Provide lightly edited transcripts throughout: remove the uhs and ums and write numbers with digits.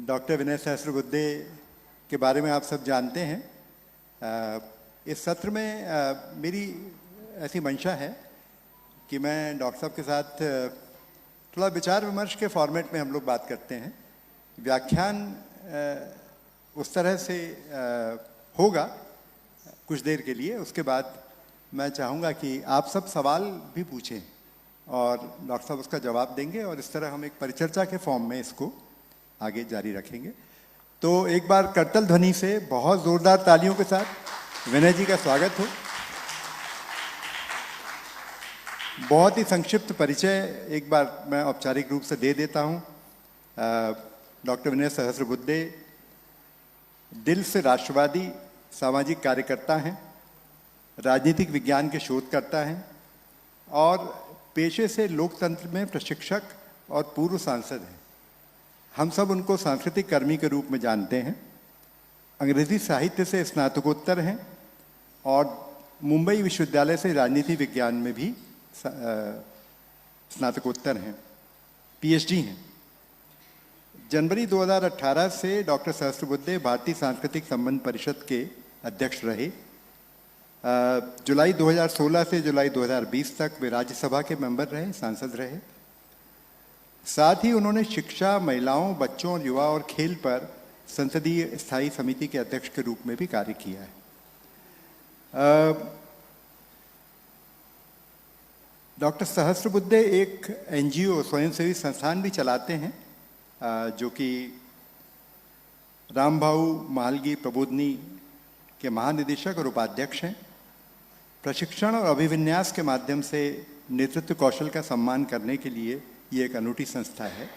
Doctor Vinay Sahasrabuddhe के बारे में आप सब जानते हैं। इस सत्र में मेरी ऐसी मंशा है कि मैं डॉक्टर साहब के साथ थोड़ा विचार विमर्श के फॉर्मेट में हम लोग बात करते हैं। व्याख्यान उस तरह से होगा कुछ देर के लिए, उसके बाद मैं चाहूँगा कि आप सब सवाल भी पूछें और डॉक्टर साहब उसका जवाब देंगे और इस तरह हम एक परिचर्चा के फॉर्म में इसको आगे जारी रखेंगे। तो एक बार करतल ध्वनि से बहुत जोरदार तालियों के साथ विनय जी का स्वागत हो। बहुत ही संक्षिप्त परिचय एक बार मैं औपचारिक रूप से दे देता हूँ। डॉक्टर विनय सहस्रबुद्धे दिल से राष्ट्रवादी सामाजिक कार्यकर्ता हैं, राजनीतिक विज्ञान के शोधकर्ता हैं और पेशे से लोकतंत्र में प्रशिक्षक और पूर्व सांसद हैं। हम सब उनको सांस्कृतिक कर्मी के रूप में जानते हैं। अंग्रेजी साहित्य से स्नातकोत्तर हैं और मुंबई विश्वविद्यालय से राजनीति विज्ञान में भी स्नातकोत्तर हैं, पीएचडी हैं। जनवरी 2018 से डॉक्टर सहस्रबुद्धे भारतीय सांस्कृतिक संबंध परिषद के अध्यक्ष रहे। जुलाई 2016 से जुलाई 2020 तक वे राज्यसभा के मेंबर रहे, सांसद रहे। साथ ही उन्होंने शिक्षा, महिलाओं, बच्चों और युवा और खेल पर संसदीय स्थायी समिति के अध्यक्ष के रूप में भी कार्य किया है। डॉक्टर सहस्रबुद्धे एक एनजीओ स्वयंसेवी संस्थान भी चलाते हैं जो कि रामभाऊ महालगी प्रबोधनी के महानिदेशक और उपाध्यक्ष हैं। प्रशिक्षण और अभिविन्यास के माध्यम से नेतृत्व कौशल का सम्मान करने के लिए ये एक अनूठी संस्था है।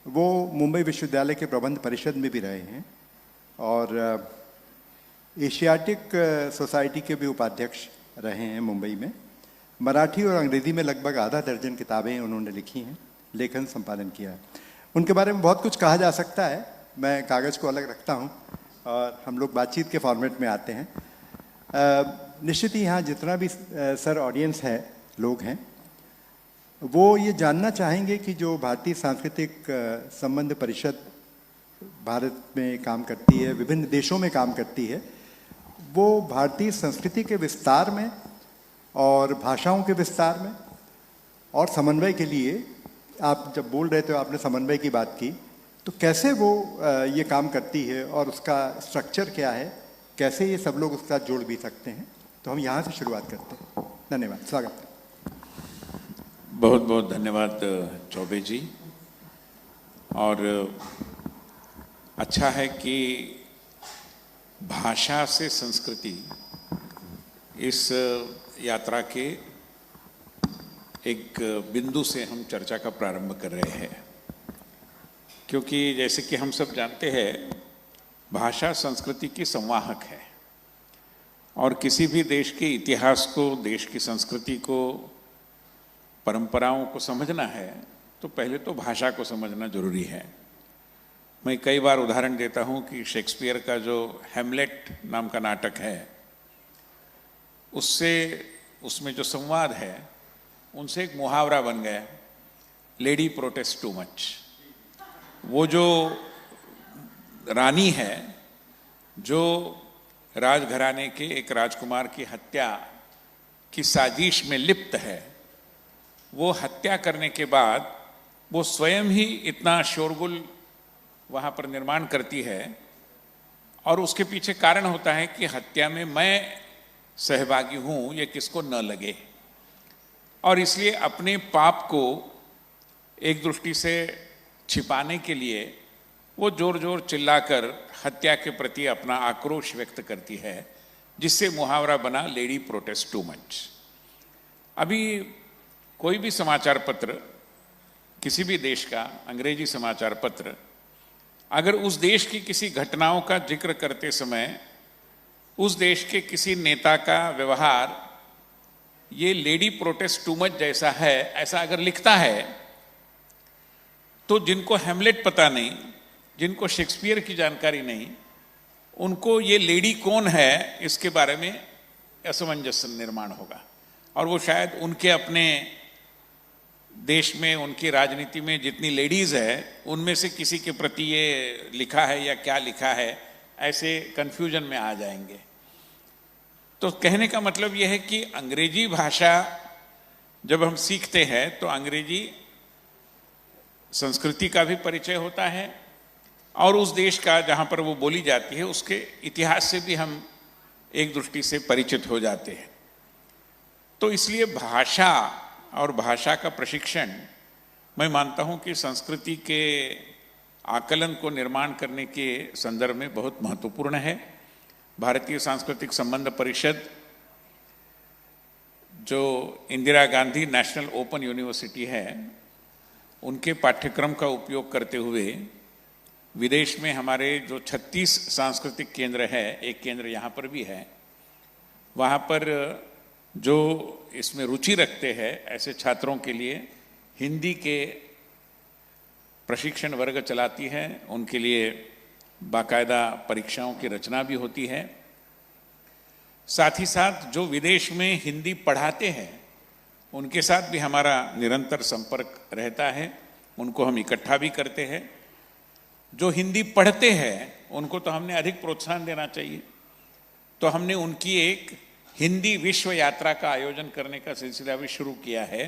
वो मुंबई विश्वविद्यालय के प्रबंध परिषद में भी रहे हैं और एशियाटिक सोसाइटी के भी उपाध्यक्ष रहे हैं मुंबई में। मराठी और अंग्रेजी में लगभग आधा दर्जन किताबें उन्होंने लिखी हैं, लेखन संपादन किया है। उनके बारे में बहुत कुछ कहा जा सकता है, मैं कागज़ को अलग रखता हूँ और हम लोग बातचीत के फॉर्मेट में आते हैं। निश्चित ही यहाँ जितना भी सर ऑडियंस है, लोग हैं, वो ये जानना चाहेंगे कि जो भारतीय सांस्कृतिक संबंध परिषद भारत में काम करती है, विभिन्न देशों में काम करती है, वो भारतीय संस्कृति के विस्तार में और भाषाओं के विस्तार में और समन्वय के लिए, आप जब बोल रहे थे आपने समन्वय की बात की, तो कैसे वो ये काम करती है और उसका स्ट्रक्चर क्या है, कैसे ये सब लोग उसके साथ जोड़ भी सकते हैं। तो हम यहाँ से शुरुआत करते हैं। धन्यवाद, स्वागत। बहुत बहुत धन्यवाद चौबे जी। और अच्छा है कि भाषा से संस्कृति इस यात्रा के एक बिंदु से हम चर्चा का प्रारंभ कर रहे हैं, क्योंकि जैसे कि हम सब जानते हैं भाषा संस्कृति की संवाहक है और किसी भी देश के इतिहास को, देश की संस्कृति को, परंपराओं को समझना है तो पहले तो भाषा को समझना जरूरी है। मैं कई बार उदाहरण देता हूं कि शेक्सपियर का जो हैमलेट नाम का नाटक है, उसमें जो संवाद है उनसे एक मुहावरा बन गया, लेडी प्रोटेस्ट टू मच। वो जो रानी है जो राजघराने के एक राजकुमार की हत्या की साजिश में लिप्त है, वो हत्या करने के बाद वो स्वयं ही इतना शोरगुल वहाँ पर निर्माण करती है और उसके पीछे कारण होता है कि हत्या में मैं सहभागी हूँ, ये किसको न लगे। और इसलिए अपने पाप को एक दृष्टि से छिपाने के लिए वो जोर जोर चिल्लाकर हत्या के प्रति अपना आक्रोश व्यक्त करती है, जिससे मुहावरा बना लेडी प्रोटेस्ट टू मच। अभी कोई भी समाचार पत्र, किसी भी देश का अंग्रेजी समाचार पत्र, अगर उस देश की किसी घटनाओं का जिक्र करते समय उस देश के किसी नेता का व्यवहार ये लेडी प्रोटेस्ट टू मच जैसा है, ऐसा अगर लिखता है, तो जिनको हैमलेट पता नहीं, जिनको शेक्सपियर की जानकारी नहीं, उनको ये लेडी कौन है इसके बारे में असमंजस निर्माण होगा और वो शायद उनके अपने देश में उनकी राजनीति में जितनी लेडीज है उनमें से किसी के प्रति ये लिखा है या क्या लिखा है, ऐसे कंफ्यूजन में आ जाएंगे। तो कहने का मतलब यह है कि अंग्रेजी भाषा जब हम सीखते हैं तो अंग्रेजी संस्कृति का भी परिचय होता है और उस देश का जहां पर वो बोली जाती है उसके इतिहास से भी हम एक दृष्टि से परिचित हो जाते हैं। तो इसलिए भाषा और भाषा का प्रशिक्षण मैं मानता हूं कि संस्कृति के आकलन को निर्माण करने के संदर्भ में बहुत महत्वपूर्ण है। भारतीय सांस्कृतिक संबंध परिषद जो Indira Gandhi national open university है, उनके पाठ्यक्रम का उपयोग करते हुए विदेश में हमारे जो 36 सांस्कृतिक केंद्र है, एक केंद्र यहाँ पर भी है, वहाँ पर जो इसमें रुचि रखते हैं ऐसे छात्रों के लिए हिंदी के प्रशिक्षण वर्ग चलाती है। उनके लिए बाकायदा परीक्षाओं की रचना भी होती है। साथ ही साथ जो विदेश में हिंदी पढ़ाते हैं उनके साथ भी हमारा निरंतर संपर्क रहता है, उनको हम इकट्ठा भी करते हैं। जो हिंदी पढ़ते हैं उनको तो हमने अधिक प्रोत्साहन देना चाहिए, तो हमने उनकी एक हिंदी विश्व यात्रा का आयोजन करने का सिलसिला भी शुरू किया है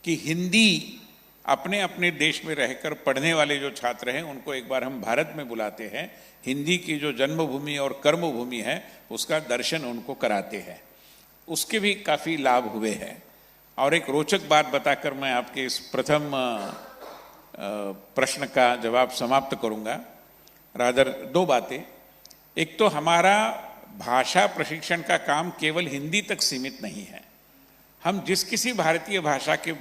कि हिंदी अपने अपने देश में रहकर पढ़ने वाले जो छात्र हैं उनको एक बार हम भारत में बुलाते हैं, हिंदी की जो जन्मभूमि और कर्मभूमि है उसका दर्शन उनको कराते हैं। उसके भी काफ़ी लाभ हुए हैं। और एक रोचक बात बताकर मैं आपके इस प्रथम प्रश्न का जवाब समाप्त करूंगा। रादर दो बातें। एक तो हमारा भाषा प्रशिक्षण का काम केवल हिंदी तक सीमित नहीं है। हम जिस किसी भारतीय भाषा के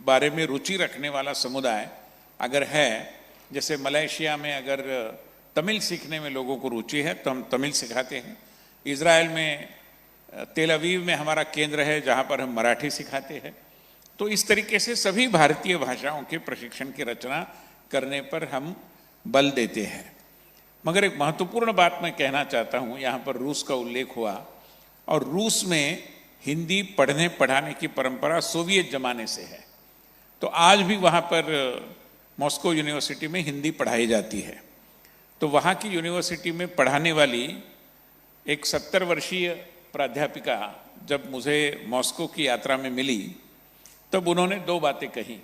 बारे में रुचि रखने वाला समुदाय अगर है, जैसे मलेशिया में अगर तमिल सीखने में लोगों को रुचि है तो हम तमिल सिखाते हैं। इज़राइल में तेल अवीव में हमारा केंद्र है जहाँ पर हम मराठी सिखाते हैं। तो इस तरीके से सभी भारतीय भाषाओं के प्रशिक्षण की रचना करने पर हम बल देते हैं। मगर एक महत्वपूर्ण बात मैं कहना चाहता हूँ, यहाँ पर रूस का उल्लेख हुआ और रूस में हिंदी पढ़ने पढ़ाने की परंपरा सोवियत ज़माने से है। तो आज भी वहाँ पर मॉस्को यूनिवर्सिटी में हिंदी पढ़ाई जाती है। तो वहाँ की यूनिवर्सिटी में पढ़ाने वाली एक 70 वर्षीय प्राध्यापिका जब मुझे मॉस्को की यात्रा में मिली तब उन्होंने दो बातें कही,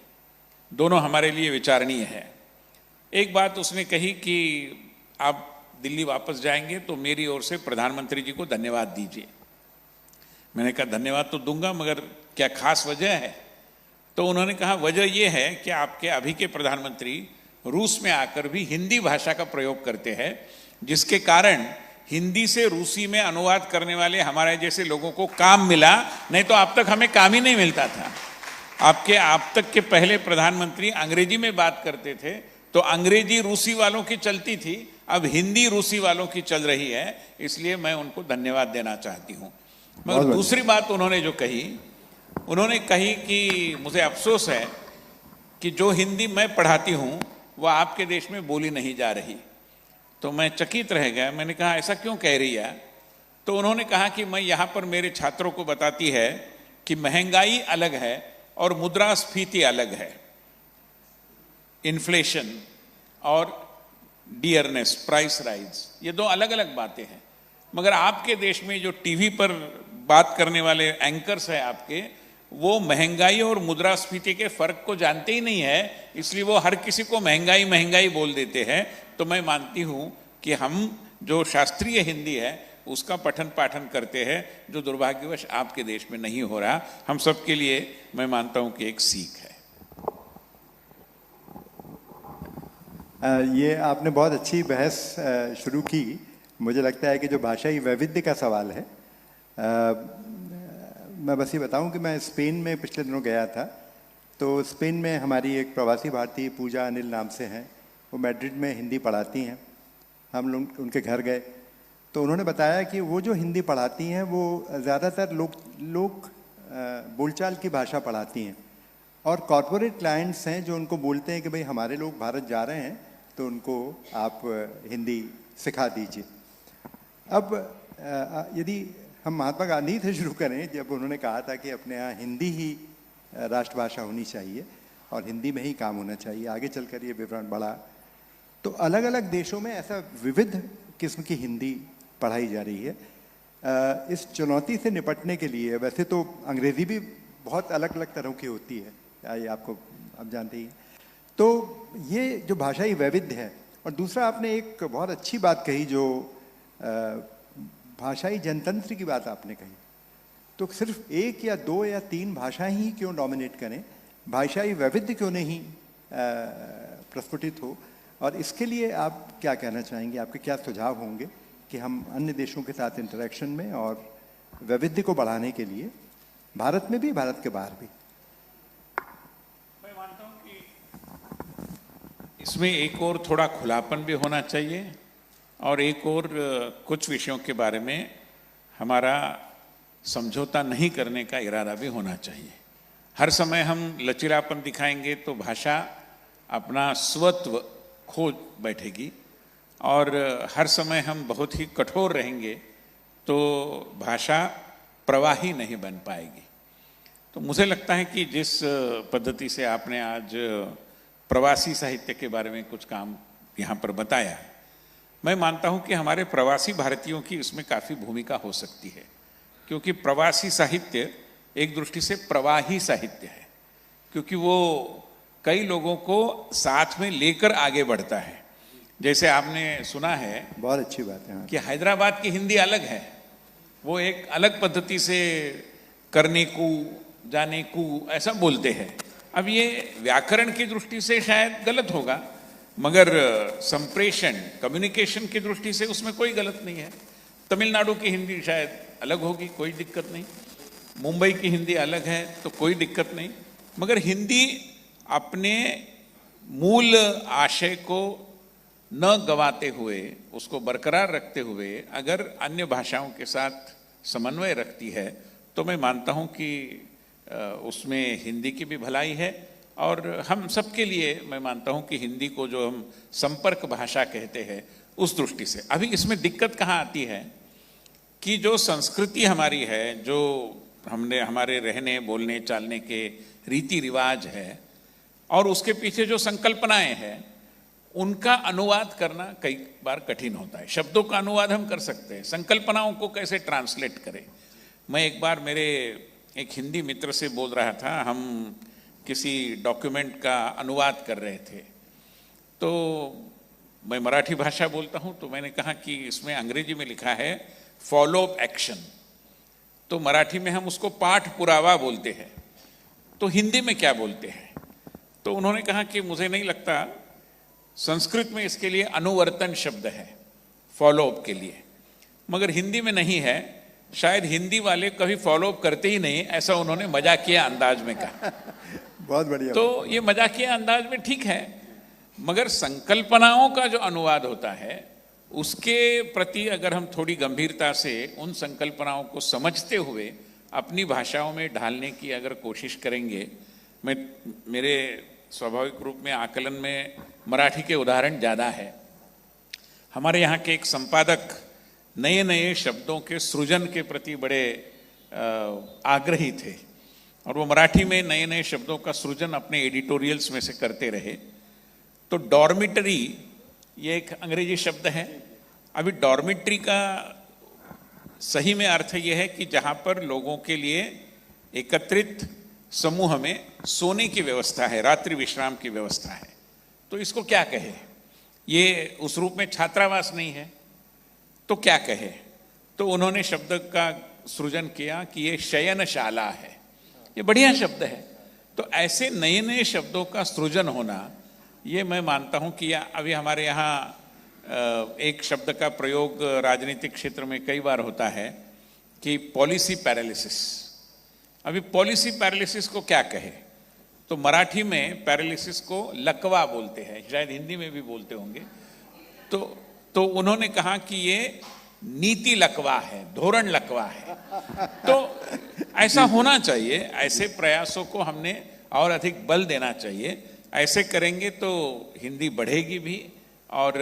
दोनों हमारे लिए विचारणीय है। एक बात उसने कही कि आप दिल्ली वापस जाएंगे तो मेरी ओर से प्रधानमंत्री जी को धन्यवाद दीजिए। मैंने कहा धन्यवाद तो दूंगा, मगर क्या खास वजह है? तो उन्होंने कहा वजह यह है कि आपके अभी के प्रधानमंत्री रूस में आकर भी हिंदी भाषा का प्रयोग करते हैं, जिसके कारण हिंदी से रूसी में अनुवाद करने वाले हमारे जैसे लोगों को काम मिला, नहीं तो अब तक हमें काम ही नहीं मिलता था। आप तक के पहले प्रधानमंत्री अंग्रेजी में बात करते थे तो अंग्रेजी रूसी वालों की चलती थी, अब हिंदी रूसी वालों की चल रही है, इसलिए मैं उनको धन्यवाद देना चाहती हूँ। मगर दूसरी बात उन्होंने जो कही, उन्होंने कही कि मुझे अफसोस है कि जो हिंदी मैं पढ़ाती हूँ वह आपके देश में बोली नहीं जा रही। तो मैं चकित रह गया। मैंने कहा ऐसा क्यों कह रही है? तो उन्होंने कहा कि मैं यहाँ पर मेरे छात्रों को बताती है कि महंगाई अलग है और मुद्रास्फीति अलग है, इन्फ्लेशन और डियरनेस, प्राइस राइज, ये दो अलग अलग बातें हैं। मगर आपके देश में जो टीवी पर बात करने वाले एंकर्स हैं आपके, वो महंगाई और मुद्रास्फीति के फर्क को जानते ही नहीं है, इसलिए वो हर किसी को महंगाई महंगाई बोल देते हैं। तो मैं मानती हूँ कि हम जो शास्त्रीय हिंदी है उसका पठन पाठन करते हैं, जो दुर्भाग्यवश आपके देश में नहीं हो रहा। हम सबके लिए मैं मानता हूँ कि एक सीख है। ये आपने बहुत अच्छी बहस शुरू की। मुझे लगता है कि जो भाषाई वैविध्य का सवाल है, मैं बस ये बताऊं कि मैं स्पेन में पिछले दिनों गया था। तो स्पेन में हमारी एक प्रवासी भारतीय पूजा अनिल नाम से हैं, वो मैड्रिड में हिंदी पढ़ाती हैं। हम लोग उनके घर गए तो उन्होंने बताया कि वो जो हिंदी पढ़ाती हैं वो ज़्यादातर लोग बोलचाल की भाषा पढ़ाती हैं और कॉरपोरेट क्लाइंट्स हैं जो उनको बोलते हैं कि भाई हमारे लोग भारत जा रहे हैं तो उनको आप हिंदी सिखा दीजिए। अब यदि हम महात्मा गांधी से शुरू करें, जब उन्होंने कहा था कि अपने यहाँ हिंदी ही राष्ट्रभाषा होनी चाहिए, और हिंदी में ही काम होना चाहिए। आगे चलकर ये विवरण बढ़ा तो अलग अलग देशों में ऐसा विविध किस्म की हिंदी पढ़ाई जा रही है। इस चुनौती से निपटने के लिए, वैसे तो अंग्रेज़ी भी बहुत अलग अलग तरह की होती है, ये आपको आप जानते ही, तो ये जो भाषाई वैविध्य है। और दूसरा आपने एक बहुत अच्छी बात कही, जो भाषाई जनतंत्र की बात आपने कही, तो सिर्फ एक या दो या तीन भाषाएं ही क्यों डोमिनेट करें, भाषाई वैविध्य क्यों नहीं प्रस्फुटित हो। और इसके लिए आप क्या कहना चाहेंगे, आपके क्या सुझाव होंगे कि हम अन्य देशों के साथ इंटरेक्शन में और वैविध्य को बढ़ाने के लिए, भारत में भी भारत के बाहर भी? मैं मानता हूं कि इसमें एक और थोड़ा खुलापन भी होना चाहिए और एक और कुछ विषयों के बारे में हमारा समझौता नहीं करने का इरादा भी होना चाहिए। हर समय हम लचीलापन दिखाएंगे तो भाषा अपना स्वत्व खो बैठेगी, और हर समय हम बहुत ही कठोर रहेंगे तो भाषा प्रवाही नहीं बन पाएगी। तो मुझे लगता है कि जिस पद्धति से आपने आज प्रवासी साहित्य के बारे में कुछ काम यहाँ पर बताया है, मैं मानता हूँ कि हमारे प्रवासी भारतीयों की इसमें काफ़ी भूमिका हो सकती है, क्योंकि प्रवासी साहित्य एक दृष्टि से प्रवाही साहित्य है, क्योंकि वो कई लोगों को साथ में लेकर आगे बढ़ता है। जैसे आपने सुना है, बहुत अच्छी बात है कि हैदराबाद की हिंदी अलग है, वो एक अलग पद्धति से करने को, जाने को ऐसा बोलते हैं। अब ये व्याकरण की दृष्टि से शायद गलत होगा, मगर संप्रेषण, कम्युनिकेशन की दृष्टि से उसमें कोई गलत नहीं है। तमिलनाडु की हिंदी शायद अलग होगी, कोई दिक्कत नहीं। मुंबई की हिंदी अलग है तो कोई दिक्कत नहीं। मगर हिंदी अपने मूल आशय को न गंवाते हुए, उसको बरकरार रखते हुए अगर अन्य भाषाओं के साथ समन्वय रखती है, तो मैं मानता हूं कि उसमें हिंदी की भी भलाई है। और हम सबके लिए मैं मानता हूं कि हिंदी को जो हम संपर्क भाषा कहते हैं, उस दृष्टि से अभी इसमें दिक्कत कहाँ आती है कि जो संस्कृति हमारी है, जो हमने हमारे रहने बोलने चालने के रीति रिवाज है, और उसके पीछे जो संकल्पनाएं हैं, उनका अनुवाद करना कई बार कठिन होता है। शब्दों का अनुवाद हम कर सकते हैं, संकल्पनाओं को कैसे ट्रांसलेट करें। मैं एक बार मेरे एक हिंदी मित्र से बोल रहा था, हम किसी डॉक्यूमेंट का अनुवाद कर रहे थे, तो मैं मराठी भाषा बोलता हूं, तो मैंने कहा कि इसमें अंग्रेजी में लिखा है फॉलो अप एक्शन, तो मराठी में हम उसको पाठ पुरावा बोलते हैं, तो हिंदी में क्या बोलते हैं? तो उन्होंने कहा कि मुझे नहीं लगता, संस्कृत में इसके लिए अनुवर्तन शब्द है फॉलो अप के लिए, मगर हिंदी में नहीं है। शायद हिंदी वाले कभी फॉलो अप करते ही नहीं, ऐसा उन्होंने मजाकिया अंदाज में कहा। बहुत बढ़िया। तो ये मजाकिया अंदाज में ठीक है, मगर संकल्पनाओं का जो अनुवाद होता है, उसके प्रति अगर हम थोड़ी गंभीरता से उन संकल्पनाओं को समझते हुए अपनी भाषाओं में ढालने की अगर कोशिश करेंगे, मेरे स्वाभाविक रूप में आकलन में मराठी के उदाहरण ज़्यादा है। हमारे यहाँ के एक संपादक नए नए शब्दों के सृजन के प्रति बड़े आग्रही थे, और वो मराठी में नए नए शब्दों का सृजन अपने एडिटोरियल्स में से करते रहे। तो डॉर्मिटरी, ये एक अंग्रेजी शब्द है। अभी डॉर्मिटरी का सही में अर्थ ये है कि जहाँ पर लोगों के लिए एकत्रित समूह में सोने की व्यवस्था है, रात्रि विश्राम की व्यवस्था है। तो इसको क्या कहे? ये उस रूप में छात्रावास नहीं है, तो क्या कहे? तो उन्होंने शब्द का सृजन किया कि ये शयनशाला है। ये बढ़िया शब्द है। तो ऐसे नए नए शब्दों का सृजन होना, ये मैं मानता हूं कि अभी हमारे यहाँ एक शब्द का प्रयोग राजनीतिक क्षेत्र में कई बार होता है कि पॉलिसी पैरालिसिस। अभी पॉलिसी पैरालिसिस को क्या कहे? तो मराठी में पैरालिसिस को लकवा बोलते हैं, शायद हिंदी में भी बोलते होंगे। तो उन्होंने कहा कि ये नीति लकवा है, धोरण लकवा है। तो ऐसा होना चाहिए, ऐसे प्रयासों को हमने और अधिक बल देना चाहिए। ऐसे करेंगे तो हिंदी बढ़ेगी भी, और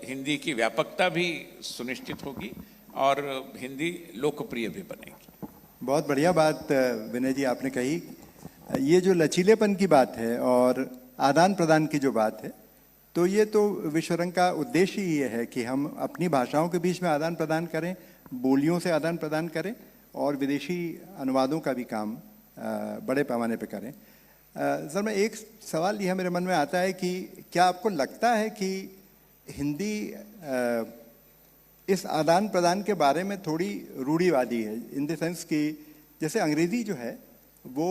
हिंदी की व्यापकता भी सुनिश्चित होगी, और हिंदी लोकप्रिय भी बनेगी। बहुत बढ़िया बात विनय जी आपने कही। ये जो लचीलेपन की बात है और आदान प्रदान की जो बात है, तो ये तो विश्व रंग का उद्देश्य ही ये है कि हम अपनी भाषाओं के बीच में आदान प्रदान करें, बोलियों से आदान प्रदान करें और विदेशी अनुवादों का भी काम बड़े पैमाने पे करें। सर, मैं एक सवाल यह मेरे मन में आता है कि क्या आपको लगता है कि हिंदी इस आदान प्रदान के बारे में थोड़ी रूढ़िवादी है, इन द सेंस कि जैसे अंग्रेज़ी जो है वो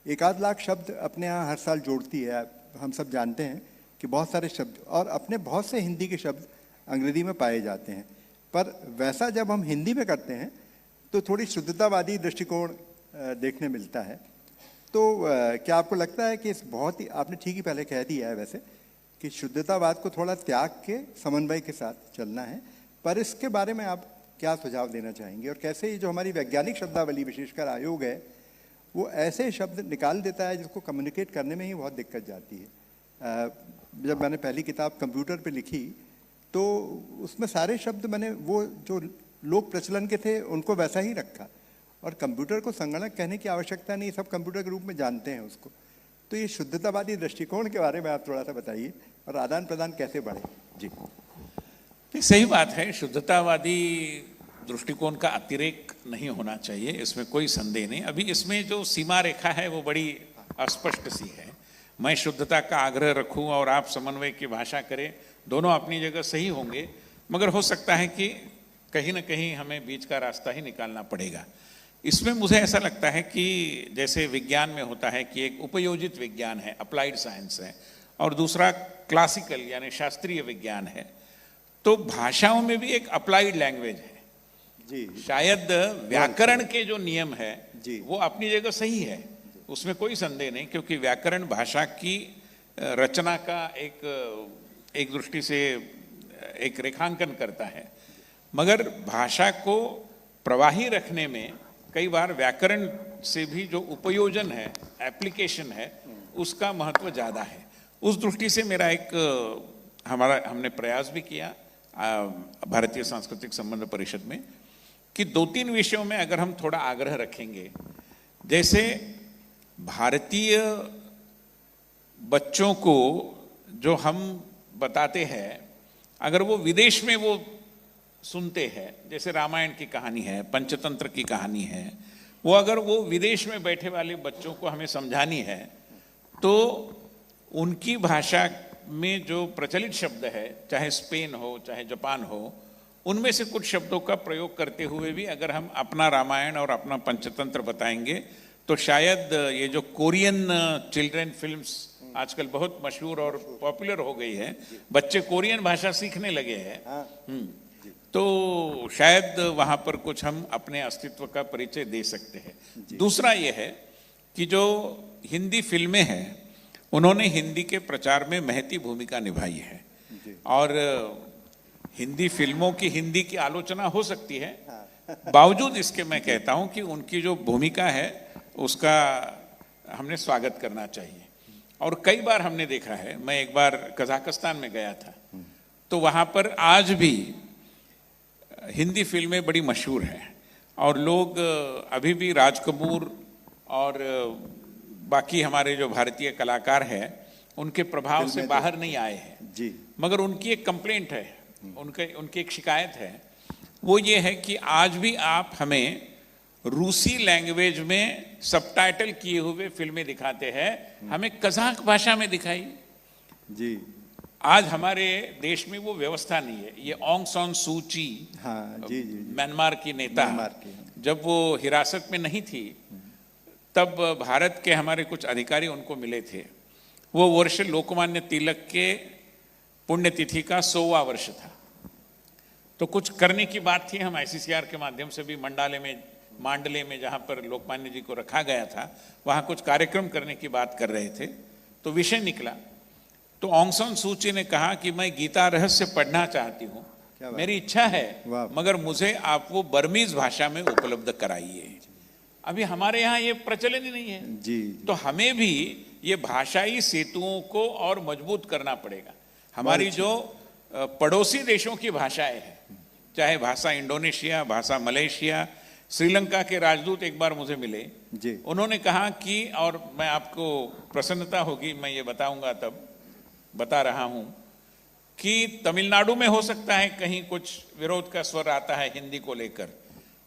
एक आध लाख शब्द अपने यहाँ हर साल जोड़ती है। हम सब जानते हैं कि बहुत सारे शब्द और अपने बहुत से हिंदी के शब्द अंग्रेज़ी में पाए जाते हैं, पर वैसा जब हम हिंदी में करते हैं तो थोड़ी शुद्धतावादी दृष्टिकोण देखने मिलता है। तो क्या आपको लगता है कि इस बहुत ही, आपने ठीक ही पहले कह दिया है वैसे, कि शुद्धतावाद को थोड़ा त्याग के समन्वय के साथ चलना है, पर इसके बारे में आप क्या सुझाव देना चाहेंगे और कैसे ये जो हमारी वैज्ञानिक शब्दावली विशेषकर आयोग है वो ऐसे शब्द निकाल देता है जिसको कम्युनिकेट करने में ही बहुत दिक्कत जाती है। जब मैंने पहली किताब कंप्यूटर पे लिखी तो उसमें सारे शब्द मैंने वो जो लोक प्रचलन के थे उनको वैसा ही रखा, और कंप्यूटर को संगणक कहने की आवश्यकता नहीं, सब कंप्यूटर के रूप में जानते हैं उसको। तो ये शुद्धतावादी दृष्टिकोण के बारे में आप थोड़ा सा बताइए और आदान प्रदान कैसे बढ़े। जी, सही बात है, शुद्धतावादी दृष्टिकोण का अतिरेक नहीं होना चाहिए, इसमें कोई संदेह नहीं। अभी इसमें जो सीमा रेखा है वो बड़ी अस्पष्ट सी है। मैं शुद्धता का आग्रह रखूं और आप समन्वय की भाषा करें, दोनों अपनी जगह सही होंगे, मगर हो सकता है कि कहीं ना कहीं हमें बीच का रास्ता ही निकालना पड़ेगा। इसमें मुझे ऐसा लगता है कि जैसे विज्ञान में होता है कि एक उपयोजित विज्ञान है, अप्लाइड साइंस है, और दूसरा क्लासिकल यानी शास्त्रीय विज्ञान है, तो भाषाओं में भी एक अप्लाइड लैंग्वेज है जी। शायद व्याकरण के जो नियम है जी, वो अपनी जगह सही है, उसमें कोई संदेह नहीं, क्योंकि व्याकरण भाषा की रचना का एक दृष्टि से एक रेखांकन करता है, मगर भाषा को प्रवाही रखने में कई बार व्याकरण से भी जो उपयोजन है, एप्लीकेशन है, उसका महत्व ज़्यादा है। उस दृष्टि से मेरा हमने प्रयास भी किया भारतीय सांस्कृतिक संबंध परिषद में कि 2-3 विषयों में अगर हम थोड़ा आग्रह रखेंगे, जैसे भारतीय बच्चों को जो हम बताते हैं, अगर वो विदेश में वो सुनते हैं, जैसे रामायण की कहानी है, पंचतंत्र की कहानी है, वो अगर वो विदेश में बैठे वाले बच्चों को हमें समझानी है तो उनकी भाषा में जो प्रचलित शब्द है, चाहे स्पेन हो चाहे जापान हो, उनमें से कुछ शब्दों का प्रयोग करते हुए भी अगर हम अपना रामायण और अपना पंचतंत्र बताएंगे तो शायद ये जो कोरियन चिल्ड्रन फिल्म्स आजकल बहुत मशहूर और पॉपुलर हो गई है, बच्चे कोरियन भाषा सीखने लगे हैं, तो शायद वहाँ पर कुछ हम अपने अस्तित्व का परिचय दे सकते हैं। दूसरा ये है कि जो हिंदी फिल्में हैं उन्होंने हिंदी के प्रचार में महती भूमिका निभाई है, और हिंदी फिल्मों की हिंदी की आलोचना हो सकती है, बावजूद इसके मैं कहता हूं कि उनकी जो भूमिका है उसका हमने स्वागत करना चाहिए। और कई बार हमने देखा है, मैं एक बार कजाकिस्तान में गया था तो वहां पर आज भी हिंदी फिल्में बड़ी मशहूर हैं और लोग अभी भी राज कपूर और बाकी हमारे जो भारतीय कलाकार हैं उनके प्रभाव से बाहर नहीं आए हैं जी। मगर उनकी एक कंप्लेंट है, उनकी एक शिकायत है, वो ये है कि आज भी आप हमें रूसी लैंग्वेज में सबटाइटल किए हुए फिल्में दिखाते हैं, हमें कजाक भाषा में दिखाई जी। आज हमारे देश में वो व्यवस्था नहीं है। ये ऑंग सान सू ची, हाँ, जी, जी, म्यांमार की नेता, जब वो हिरासत में नहीं थी तब भारत के हमारे कुछ अधिकारी उनको मिले थे। वो वर्ष लोकमान्य तिलक के पुण्यतिथि का 100वां वर्ष था, तो कुछ करने की बात थी। हम ICCR के माध्यम से भी मांडले में जहाँ पर लोकमान्य जी को रखा गया था वहाँ कुछ कार्यक्रम करने की बात कर रहे थे, तो विषय निकला। तो ऑंग सान सू ची ने कहा कि मैं गीता रहस्य पढ़ना चाहती हूँ, मेरी इच्छा है, मगर मुझे आप वो बर्मीज भाषा में उपलब्ध कराइए। अभी हमारे यहाँ ये प्रचलन ही नहीं है जी। तो हमें भी ये भाषाई सेतुओं को और मजबूत करना पड़ेगा। हमारी जो पड़ोसी देशों की भाषाएं हैं, चाहे भाषा इंडोनेशिया, भाषा मलेशिया, श्रीलंका के राजदूत एक बार मुझे मिले जी। उन्होंने कहा कि, और मैं आपको प्रसन्नता होगी मैं ये बताऊंगा, तब बता रहा हूं कि तमिलनाडु में हो सकता है कहीं कुछ विरोध का स्वर आता है हिंदी को लेकर,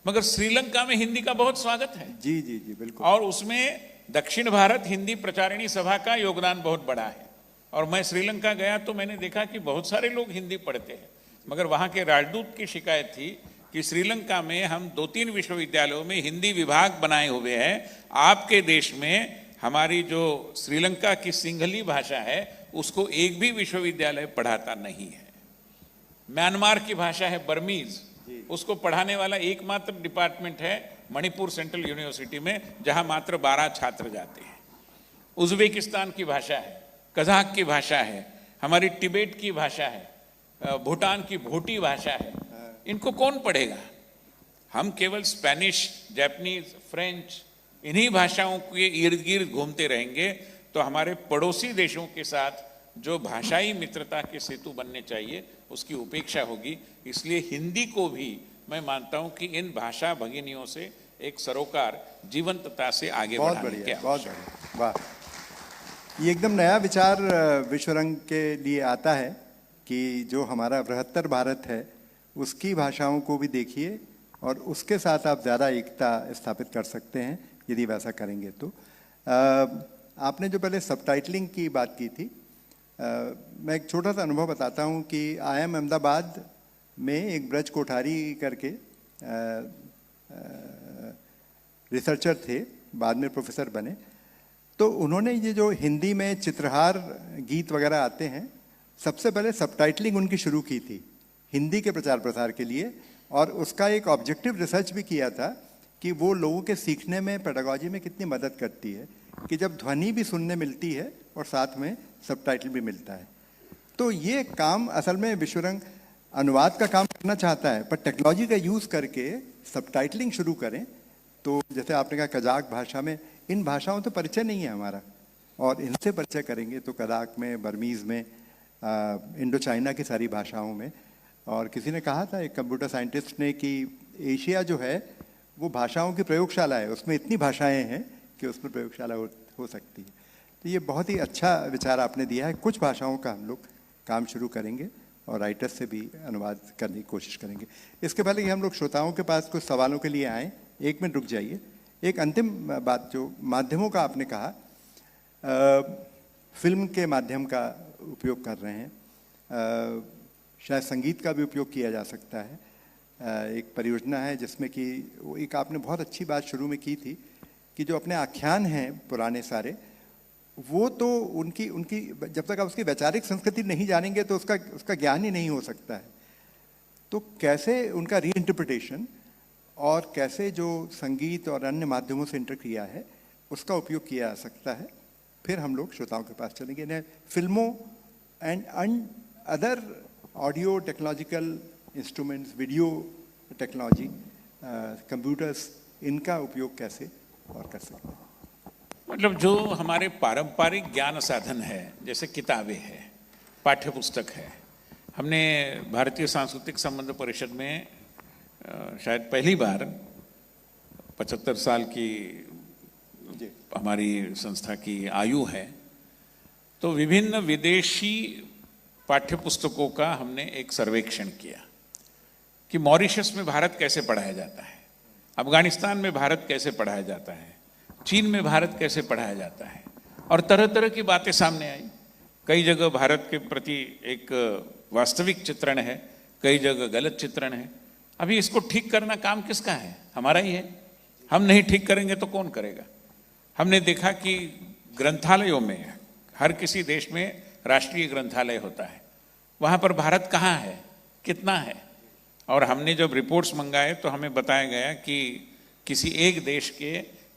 मगर श्रीलंका में हिंदी का बहुत स्वागत है। जी जी जी बिल्कुल। और उसमें दक्षिण भारत हिंदी प्रचारिणी सभा का योगदान बहुत बड़ा है। और मैं श्रीलंका गया तो मैंने देखा कि बहुत सारे लोग हिंदी पढ़ते हैं, मगर वहां के राजदूत की शिकायत थी कि श्रीलंका में हम 2-3 विश्वविद्यालयों में हिंदी विभाग बनाए हुए हैं, आपके देश में हमारी जो श्रीलंका की सिंहली भाषा है उसको एक भी विश्वविद्यालय पढ़ाता नहीं है। म्यांमार की भाषा है बर्मीज, उसको पढ़ाने वाला एकमात्र डिपार्टमेंट है मणिपुर सेंट्रल यूनिवर्सिटी में, जहां मात्र 12 छात्र जाते हैं। उज्बेकिस्तान की भाषा है, कजाक की भाषा है, हमारी तिब्बत की भाषा है, भूटान की भोटी भाषा है। इनको कौन पढ़ेगा? हम केवल स्पेनिश, जापानीज, फ्रेंच इन्हीं भाषाओं के इर्द गिर्द घूमते रहेंगे तो हमारे पड़ोसी देशों के साथ जो भाषाई मित्रता के सेतु बनने चाहिए उसकी उपेक्षा होगी। इसलिए हिंदी को भी मैं मानता हूं कि इन भाषा भगिनियों से एक सरोकार जीवंतता से आगे बहुत बढ़ाने बढ़िया, की बहुत आवश्यकता है। बढ़िया, वाह। ये एकदम नया विचार विश्वरंग के लिए आता है कि जो हमारा बृहत्तर भारत है उसकी भाषाओं को भी देखिए और उसके साथ आप ज़्यादा एकता स्थापित कर सकते हैं यदि वैसा करेंगे तो। आपने जो पहले सबटाइटलिंग की बात की थी, मैं एक छोटा सा अनुभव बताता हूँ कि IIM अहमदाबाद में एक ब्रज कोठारी करके रिसर्चर थे, बाद में प्रोफेसर बने। तो उन्होंने ये जो हिंदी में चित्रहार गीत वगैरह आते हैं, सबसे पहले सबटाइटलिंग उनकी शुरू की थी हिंदी के प्रचार प्रसार के लिए, और उसका एक ऑब्जेक्टिव रिसर्च भी किया था कि वो लोगों के सीखने में, पेडागॉजी में कितनी मदद करती है कि जब ध्वनि भी सुनने मिलती है और साथ में सबटाइटल भी मिलता है। तो ये काम असल में विश्वरंग अनुवाद का काम करना चाहता है, पर टेक्नोलॉजी का यूज़ करके सबटाइटलिंग शुरू करें। तो जैसे आपने कहा कजाक भाषा में, इन भाषाओं तो परिचय नहीं है हमारा, और इनसे परिचय करेंगे तो कजाक में, बर्मीज़ में, इंडो चाइना की सारी भाषाओं में। और किसी ने कहा था, एक कंप्यूटर साइंटिस्ट ने, कि एशिया जो है वो भाषाओं की प्रयोगशाला है, उसमें इतनी भाषाएं हैं कि उसमें प्रयोगशाला हो सकती है। तो ये बहुत ही अच्छा विचार आपने दिया है। कुछ भाषाओं का हम लोग काम शुरू करेंगे और राइटर्स से भी अनुवाद करने की कोशिश करेंगे। इसके पहले कि हम लोग श्रोताओं के पास कुछ सवालों के लिए आएँ, 1 मिनट रुक जाइए। एक अंतिम बात, जो माध्यमों का आपने कहा, फिल्म के माध्यम का उपयोग कर रहे हैं, शायद संगीत का भी उपयोग किया जा सकता है। एक परियोजना है जिसमें कि एक आपने बहुत अच्छी बात शुरू में की थी कि जो अपने आख्यान हैं पुराने सारे, वो तो उनकी जब तक आप उसकी वैचारिक संस्कृति नहीं जानेंगे तो उसका ज्ञान ही नहीं हो सकता है। तो कैसे उनका रीइंटरप्रिटेशन और कैसे जो संगीत और अन्य माध्यमों से इंटरक्रिया है उसका उपयोग किया जा सकता है। फिर हम लोग श्रोताओं के पास चलेंगे। ने फिल्मों and other audio technological instruments, video technology, computers, इनका उपयोग कैसे और कर सकते हैं? मतलब जो हमारे पारंपरिक ज्ञान साधन है, जैसे किताबें हैं, पाठ्य पुस्तक है। हमने भारतीय सांस्कृतिक संबंध परिषद में शायद पहली बार 75 साल की हमारी संस्था की आयु है, तो विभिन्न विदेशी पाठ्य पुस्तकों का हमने एक सर्वेक्षण किया कि मॉरिशस में भारत कैसे पढ़ाया जाता है, अफगानिस्तान में भारत कैसे पढ़ाया जाता है, चीन में भारत कैसे पढ़ाया जाता है, और तरह तरह की बातें सामने आई। कई जगह भारत के प्रति एक वास्तविक चित्रण है, कई जगह गलत चित्रण है। अभी इसको ठीक करना काम किसका है? हमारा ही है। हम नहीं ठीक करेंगे तो कौन करेगा? हमने देखा कि ग्रंथालयों में, हर किसी देश में राष्ट्रीय ग्रंथालय होता है, वहाँ पर भारत कहाँ है, कितना है? और हमने जब रिपोर्ट्स मंगाए तो हमें बताया गया कि किसी एक देश के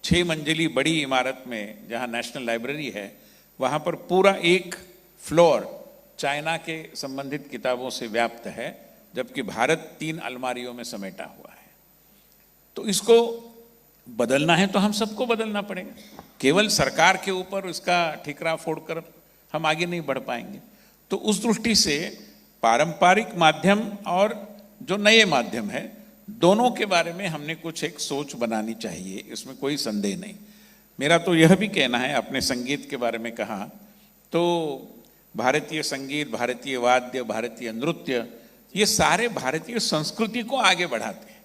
6 मंजिली बड़ी इमारत में, जहाँ नेशनल लाइब्रेरी है, वहाँ पर पूरा एक फ्लोर चाइना के संबंधित किताबों से व्याप्त है, जबकि भारत 3 अलमारियों में समेटा हुआ है। तो इसको बदलना है तो हम सबको बदलना पड़ेगा। केवल सरकार के ऊपर इसका ठिकरा फोड़कर हम आगे नहीं बढ़ पाएंगे। तो उस दृष्टि से पारंपरिक माध्यम और जो नए माध्यम है, दोनों के बारे में हमने कुछ एक सोच बनानी चाहिए, इसमें कोई संदेह नहीं। मेरा तो यह भी कहना है, अपने संगीत के बारे में कहा तो भारतीय संगीत, भारतीय वाद्य, भारतीय नृत्य, ये सारे भारतीय संस्कृति को आगे बढ़ाते हैं।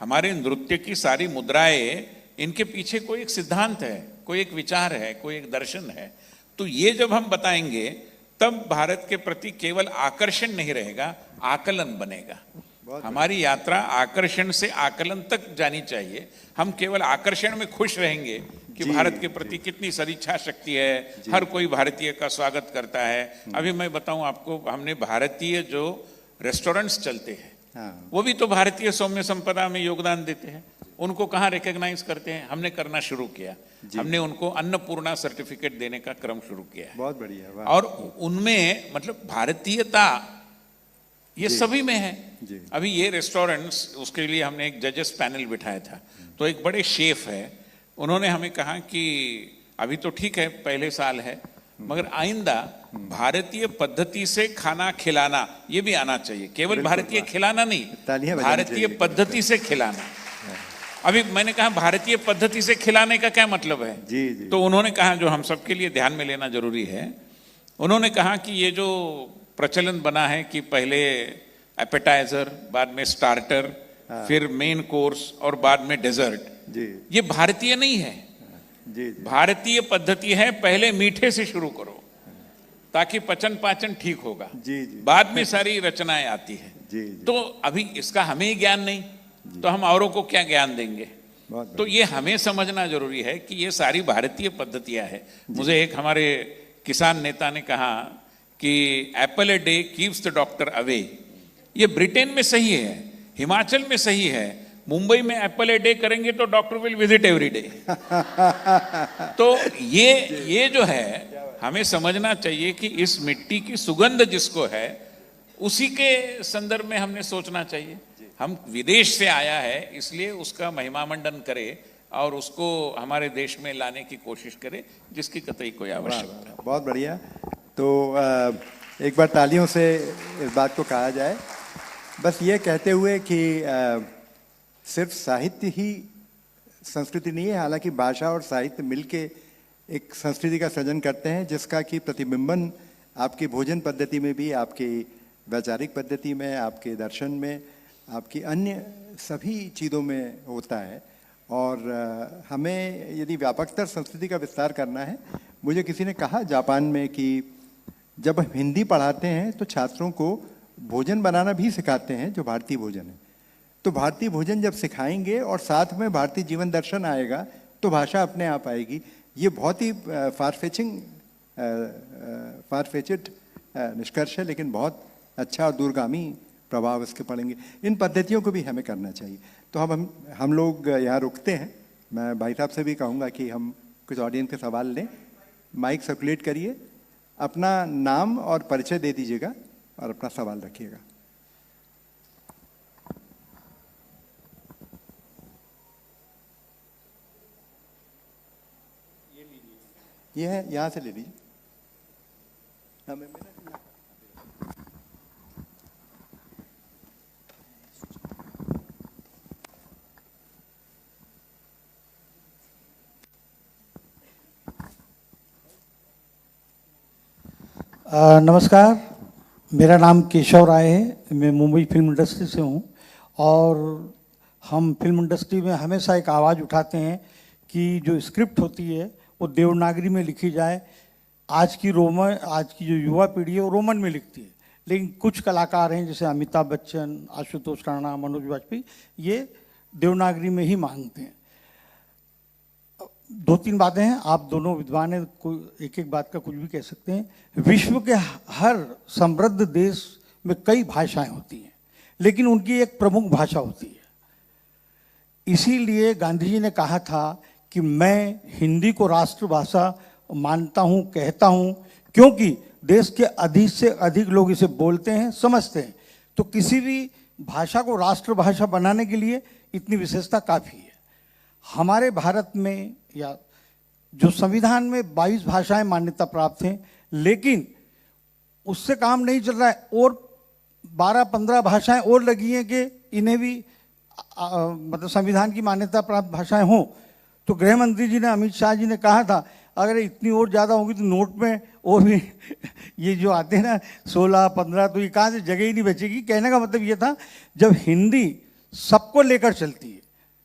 हमारे नृत्य की सारी मुद्राएं, इनके पीछे कोई एक सिद्धांत है, कोई एक विचार है, कोई एक दर्शन है। तो ये जब हम बताएंगे तब भारत के प्रति केवल आकर्षण नहीं रहेगा, आकलन बनेगा। हमारी यात्रा आकर्षण से आकलन तक जानी चाहिए। हम केवल आकर्षण में खुश रहेंगे कि भारत के प्रति कितनी सदिच्छा शक्ति है, हर कोई भारतीय का स्वागत करता है। अभी मैं बताऊं आपको, हमने भारतीय जो रेस्टोरेंट्स चलते हैं वो भी तो भारतीय सौम्य संपदा में योगदान देते हैं। उनको कहाँ रिकॉग्नाइज करते हैं? हमने करना शुरू किया। हमने उनको अन्नपूर्णा सर्टिफिकेट देने का क्रम शुरू किया है। बहुत बढ़िया। और उनमें मतलब भारतीयता ये सभी में है। अभी ये रेस्टोरेंट्स, उसके लिए हमने एक जजेस पैनल बिठाया था, तो एक बड़े शेफ है, उन्होंने हमें कहा कि अभी तो ठीक है, पहले साल है, मगर आइंदा भारतीय पद्धति से खाना खिलाना ये भी आना चाहिए। केवल भारतीय खिलाना नहीं, भारतीय पद्धति से खिलाना। अभी मैंने कहा भारतीय पद्धति से खिलाने का क्या मतलब है? तो उन्होंने कहा, जो हम सबके लिए ध्यान में लेना जरूरी है, उन्होंने कहा कि ये जो प्रचलन बना है कि पहले एपेटाइजर, बाद में स्टार्टर, फिर मेन कोर्स और बाद में डेजर्ट, ये भारतीय नहीं है। भारतीय पद्धति है पहले मीठे से शुरू करो ताकि पचन पाचन ठीक होगा, बाद में सारी रचनाएं आती है। तो अभी इसका हमें ही ज्ञान नहीं, तो हम औरों को क्या ज्ञान देंगे? तो ये हमें समझना जरूरी है कि ये सारी भारतीय पद्धतियां हैं। मुझे एक हमारे किसान नेता ने कहा कि Apple a day keeps the doctor away. ये ब्रिटेन में सही है, हिमाचल में सही है, मुंबई में एप्पल ए डे करेंगे तो doctor will visit every day. तो ये जो है हमें समझना चाहिए कि इस मिट्टी की सुगंध जिसको है उसी के संदर्भ में हमने सोचना चाहिए। हम विदेश से आया है इसलिए उसका महिमा मंडन करे और उसको हमारे देश में लाने की कोशिश करे, जिसकी कतई कोई आवश्यकता। बहुत बढ़िया। तो एक बार तालियों से इस बात को कहा जाए। बस ये कहते हुए कि सिर्फ साहित्य ही संस्कृति नहीं है, हालांकि भाषा और साहित्य मिलके एक संस्कृति का सृजन करते हैं, जिसका कि प्रतिबिंबन आपकी भोजन पद्धति में भी, आपकी वैचारिक पद्धति में, आपके दर्शन में, आपकी अन्य सभी चीज़ों में होता है। और हमें यदि व्यापकतर संस्कृति का विस्तार करना है, मुझे किसी ने कहा जापान में कि जब हम हिंदी पढ़ाते हैं तो छात्रों को भोजन बनाना भी सिखाते हैं जो भारतीय भोजन है। तो भारतीय भोजन जब सिखाएंगे और साथ में भारतीय जीवन दर्शन आएगा तो भाषा अपने आप आएगी। ये बहुत ही फारफेचेड निष्कर्ष है, लेकिन बहुत अच्छा और दूरगामी प्रभाव इसके पड़ेंगे। इन पद्धतियों को भी हमें करना चाहिए। तो हम लोग यहाँ रुकते हैं। मैं भाई साहब से भी कहूँगा कि हम कुछ ऑडियंस के सवाल लें। माइक सर्कुलेट करिए, अपना नाम और परिचय दे दीजिएगा और अपना सवाल रखिएगा। ये है, यहाँ से ले लीजिए। नमस्कार, मेरा नाम केशव राय है। मैं मुंबई फिल्म इंडस्ट्री से हूँ और हम फिल्म इंडस्ट्री में हमेशा एक आवाज़ उठाते हैं कि जो स्क्रिप्ट होती है वो देवनागरी में लिखी जाए। आज की जो युवा पीढ़ी है वो रोमन में लिखती है, लेकिन कुछ कलाकार हैं जैसे अमिताभ बच्चन, आशुतोष राणा, मनोज वाजपेयी, ये देवनागरी में ही मांगते हैं। दो तीन बातें हैं, आप दोनों विद्वान हैं, कोई एक एक बात का कुछ भी कह सकते हैं। विश्व के हर समृद्ध देश में कई भाषाएं होती हैं, लेकिन उनकी एक प्रमुख भाषा होती है। इसीलिए गांधी जी ने कहा था कि मैं हिंदी को राष्ट्रभाषा मानता हूं, कहता हूं, क्योंकि देश के अधिक से अधिक लोग इसे बोलते हैं, समझते हैं। तो किसी भी भाषा को राष्ट्रभाषा बनाने के लिए इतनी विशेषता काफ़ी है। हमारे भारत में या जो संविधान में 22 भाषाएं मान्यता प्राप्त हैं, लेकिन उससे काम नहीं चल रहा है और 12-15 भाषाएं और लगी हैं कि इन्हें भी मतलब संविधान की मान्यता प्राप्त भाषाएं हों, तो गृह मंत्री जी ने, अमित शाह जी ने कहा था अगर इतनी और ज़्यादा होगी तो नोट में और भी ये जो आते हैं ना 16, 15, तो ये कहाँ से जगह ही नहीं बचेगी। कहने का मतलब ये था जब हिंदी सबको लेकर चलती है,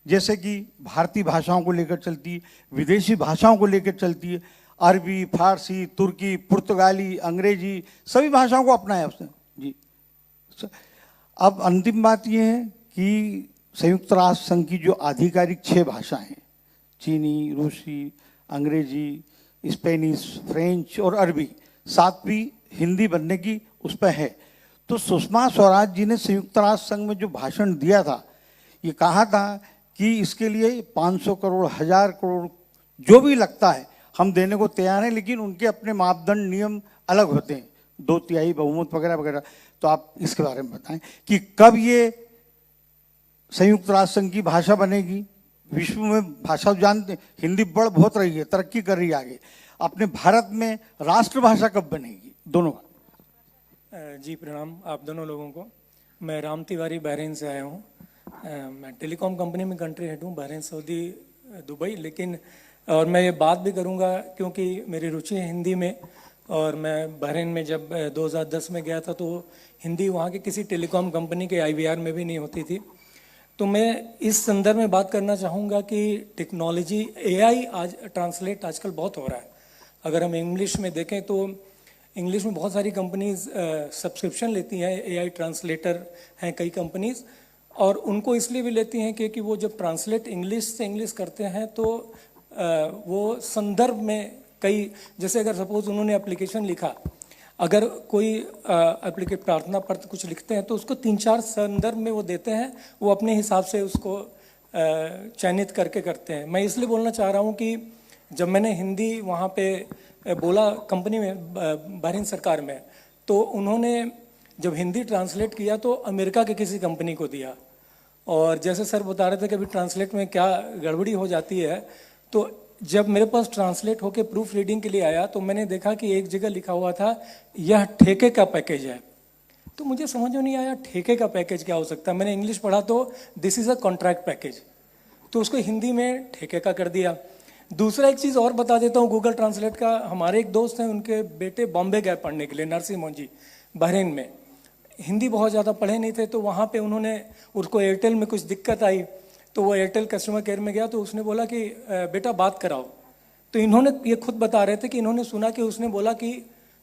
जैसे कि भारतीय भाषाओं को लेकर चलती है, विदेशी भाषाओं को लेकर चलती है, अरबी, फारसी, तुर्की, पुर्तगाली, अंग्रेजी, सभी भाषाओं को अपनाया उसने जी। अब अंतिम बात यह है कि संयुक्त राष्ट्र संघ की जो आधिकारिक 6 भाषाएं हैं, चीनी, रूसी, अंग्रेजी, स्पेनिश, फ्रेंच और अरबी, 7वीं हिंदी बनने की उस पर है। तो सुषमा स्वराज जी ने संयुक्त राष्ट्र संघ में जो भाषण दिया था, ये कहा था कि इसके लिए 500 करोड़, 1000 करोड़ जो भी लगता है हम देने को तैयार हैं, लेकिन उनके अपने मापदंड, नियम अलग होते हैं, 2/3 बहुमत वगैरह वगैरह। तो आप इसके बारे में बताएं कि कब ये संयुक्त राष्ट्र संघ की भाषा बनेगी। विश्व में भाषा जानते, हिंदी बढ़ बहुत रही है, तरक्की कर रही है आगे, अपने भारत में राष्ट्रभाषा कब बनेगी? दोनों जी प्रणाम आप दोनों लोगों को। मैं राम तिवारी बहरीन से आया हूँ। मैं टेलीकॉम कंपनी में कंट्री हेड हूँ, बहरीन, सऊदी, दुबई। लेकिन और मैं ये बात भी करूँगा क्योंकि मेरी रुचि है हिंदी में, और मैं बहरीन में जब 2010 में गया था तो हिंदी वहाँ के किसी टेलीकॉम कंपनी के IVR में भी नहीं होती थी। तो मैं इस संदर्भ में बात करना चाहूँगा कि टेक्नोलॉजी AI आज ट्रांसलेट आजकल बहुत हो रहा है। अगर हम इंग्लिश में देखें तो इंग्लिश में बहुत सारी कंपनीज सब्सक्रिप्शन लेती हैं, AI ट्रांसलेटर हैं कई कंपनीज, और उनको इसलिए भी लेती हैं क्योंकि वो जब ट्रांसलेट इंग्लिश से इंग्लिश करते हैं तो वो संदर्भ में कई, जैसे अगर सपोज उन्होंने एप्लीकेशन लिखा, अगर कोई एप्लीकेशन प्रार्थना पत्र कुछ लिखते हैं तो उसको 3-4 संदर्भ में वो देते हैं, वो अपने हिसाब से उसको चयनित करके करते हैं। मैं इसलिए बोलना चाह रहा हूँ कि जब मैंने हिंदी वहाँ पे बोला कंपनी में, बहरीन सरकार में, तो उन्होंने जब हिंदी ट्रांसलेट किया तो अमेरिका के किसी कंपनी को दिया। और जैसे सर बता रहे थे कि अभी ट्रांसलेट में क्या गड़बड़ी हो जाती है, तो जब मेरे पास ट्रांसलेट होके प्रूफ रीडिंग के लिए आया तो मैंने देखा कि एक जगह लिखा हुआ था यह ठेके का पैकेज है। तो मुझे समझ में नहीं आया ठेके का पैकेज क्या हो सकता है। मैंने इंग्लिश पढ़ा तो this is a contract package, तो उसको हिंदी में ठेके का कर दिया। दूसरा एक चीज़ और बता देता हूँ गूगल ट्रांसलेट का। हमारे एक दोस्त हैं, उनके बेटे बॉम्बे गए पढ़ने के लिए, नरसिंह मोहन, बहरीन में। हिंदी बहुत ज़्यादा पढ़े नहीं थे, तो वहाँ पे उन्होंने, उसको एयरटेल में कुछ दिक्कत आई, तो वो एयरटेल कस्टमर केयर में गया, तो उसने बोला कि बेटा बात कराओ। तो इन्होंने, ये खुद बता रहे थे कि इन्होंने सुना कि उसने बोला कि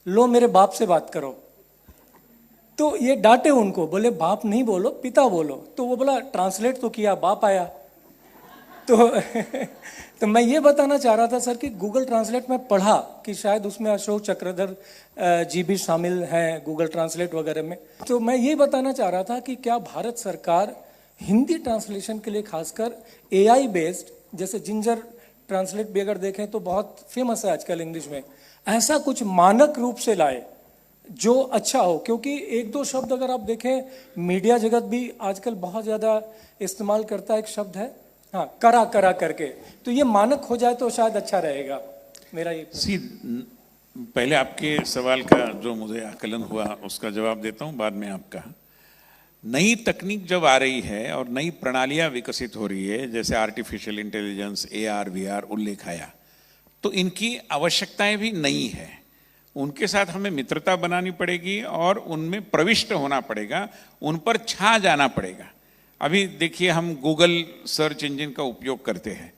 लो मेरे बाप से बात करो। तो ये डांटे उनको, बोले बाप नहीं बोलो, पिता बोलो। तो वो बोला ट्रांसलेट तो किया, बाप आया। तो मैं ये बताना चाह रहा था सर कि गूगल ट्रांसलेट में पढ़ा कि शायद उसमें अशोक चक्रधर जी भी शामिल हैं गूगल ट्रांसलेट वगैरह में। तो मैं ये बताना चाह रहा था कि क्या भारत सरकार हिंदी ट्रांसलेशन के लिए खासकर AI बेस्ड, जैसे जिंजर ट्रांसलेट भी अगर देखें तो बहुत फेमस है आजकल इंग्लिश में, ऐसा कुछ मानक रूप से लाए जो अच्छा हो। क्योंकि 1-2 शब्द अगर आप देखें, मीडिया जगत भी आजकल बहुत ज़्यादा इस्तेमाल करता है, एक शब्द है हाँ, करा करा करके, तो ये मानक हो जाए तो शायद अच्छा रहेगा। मेरा ये पहले आपके सवाल का जो मुझे आकलन हुआ उसका जवाब देता हूं, बाद में आपका। नई तकनीक जब आ रही है और नई प्रणालियां विकसित हो रही है, जैसे आर्टिफिशियल इंटेलिजेंस, AR VR उल्लेख आया, तो इनकी आवश्यकताएं भी नई है। उनके साथ हमें मित्रता बनानी पड़ेगी और उनमें प्रविष्ट होना पड़ेगा, उन पर छा जाना पड़ेगा। अभी देखिए, हम गूगल सर्च इंजन का उपयोग करते हैं,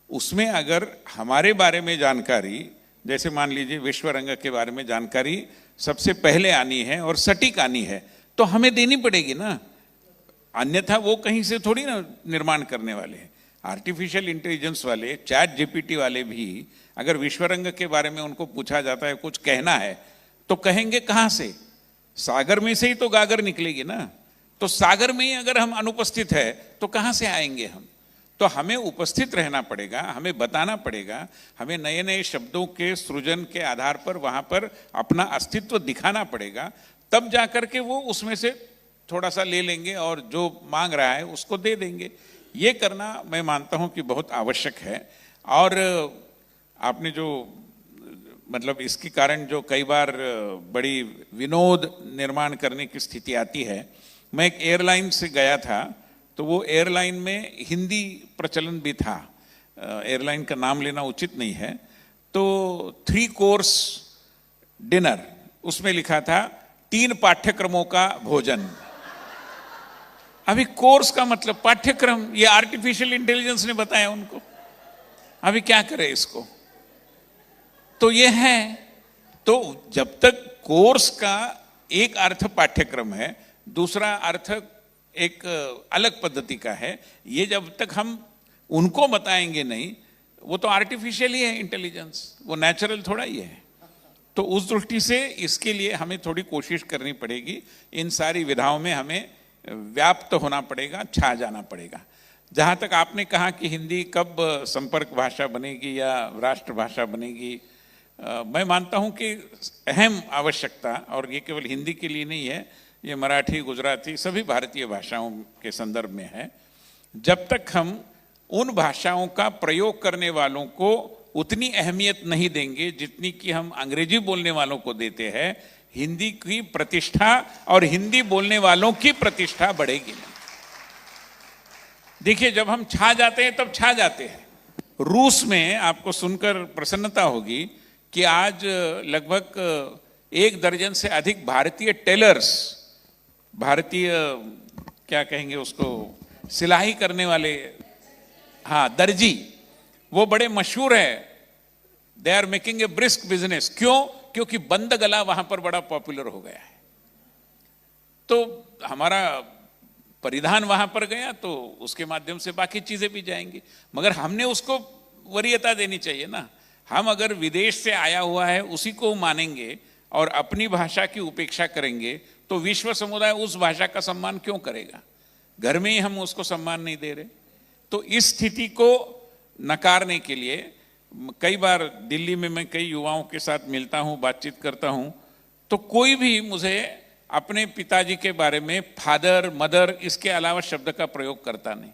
उसमें अगर हमारे बारे में जानकारी, जैसे मान लीजिए विश्व रंग के बारे में जानकारी सबसे पहले आनी है और सटीक आनी है, तो हमें देनी पड़ेगी ना, अन्यथा वो कहीं से थोड़ी ना निर्माण करने वाले हैं। आर्टिफिशियल इंटेलिजेंस वाले, चैट GPT वाले भी अगर विश्व रंग के बारे में उनको पूछा जाता है, कुछ कहना है, तो कहेंगे कहाँ से? सागर में से ही तो गागर निकलेगी ना। तो सागर में ही अगर हम अनुपस्थित है तो कहाँ से आएंगे हम? तो हमें उपस्थित रहना पड़ेगा, हमें बताना पड़ेगा, हमें नए नए शब्दों के सृजन के आधार पर वहाँ पर अपना अस्तित्व दिखाना पड़ेगा, तब जाकर के वो उसमें से थोड़ा सा ले लेंगे और जो मांग रहा है उसको दे देंगे। ये करना मैं मानता हूँ कि बहुत आवश्यक है। और आपने जो मतलब इसके कारण जो कई बार बड़ी विनोद निर्माण करने की स्थिति आती है, मैं एक एयरलाइन से गया था, तो वो एयरलाइन में हिंदी प्रचलन भी था, एयरलाइन का नाम लेना उचित नहीं है। तो 3 कोर्स डिनर, उसमें लिखा था 3 पाठ्यक्रमों का भोजन। अभी कोर्स का मतलब पाठ्यक्रम, ये आर्टिफिशियल इंटेलिजेंस ने बताया उनको, अभी क्या करें इसको। तो ये है, तो जब तक कोर्स का एक अर्थ पाठ्यक्रम है, दूसरा अर्थ एक अलग पद्धति का है, ये जब तक हम उनको बताएंगे नहीं, वो तो आर्टिफिशियल ही है इंटेलिजेंस, वो नेचुरल थोड़ा ही है। तो उस दृष्टि से इसके लिए हमें थोड़ी कोशिश करनी पड़ेगी, इन सारी विधाओं में हमें व्याप्त होना पड़ेगा, छा जाना पड़ेगा। जहाँ तक आपने कहा कि हिंदी कब संपर्क भाषा बनेगी या राष्ट्रभाषा बनेगी, मैं मानता हूँ कि अहम आवश्यकता, और ये केवल हिंदी के लिए नहीं है, ये मराठी, गुजराती, सभी भारतीय भाषाओं के संदर्भ में है। जब तक हम उन भाषाओं का प्रयोग करने वालों को उतनी अहमियत नहीं देंगे जितनी कि हम अंग्रेजी बोलने वालों को देते हैं, हिंदी की प्रतिष्ठा और हिंदी बोलने वालों की प्रतिष्ठा बढ़ेगी नहीं। देखिए, जब हम छा जाते हैं तब छा जाते हैं। रूस में आपको सुनकर प्रसन्नता होगी कि आज लगभग 1 दर्जन से अधिक भारतीय टेलर्स, भारतीय क्या कहेंगे उसको, सिलाई करने वाले, हाँ, दर्जी, वो बड़े मशहूर है। They are making a brisk business. क्यों? क्योंकि बंद गला वहां पर बड़ा पॉपुलर हो गया है। तो हमारा परिधान वहां पर गया तो उसके माध्यम से बाकी चीजें भी जाएंगी, मगर हमने उसको वरीयता देनी चाहिए ना। हम अगर विदेश से आया हुआ है उसी को मानेंगे और अपनी भाषा की उपेक्षा करेंगे तो विश्व समुदाय उस भाषा का सम्मान क्यों करेगा? घर में ही हम उसको सम्मान नहीं दे रहे। तो इस स्थिति को नकारने के लिए कई बार दिल्ली में मैं कई युवाओं के साथ मिलता हूं, बातचीत करता हूं, तो कोई भी मुझे अपने पिताजी के बारे में फादर, मदर, इसके अलावा शब्द का प्रयोग करता नहीं।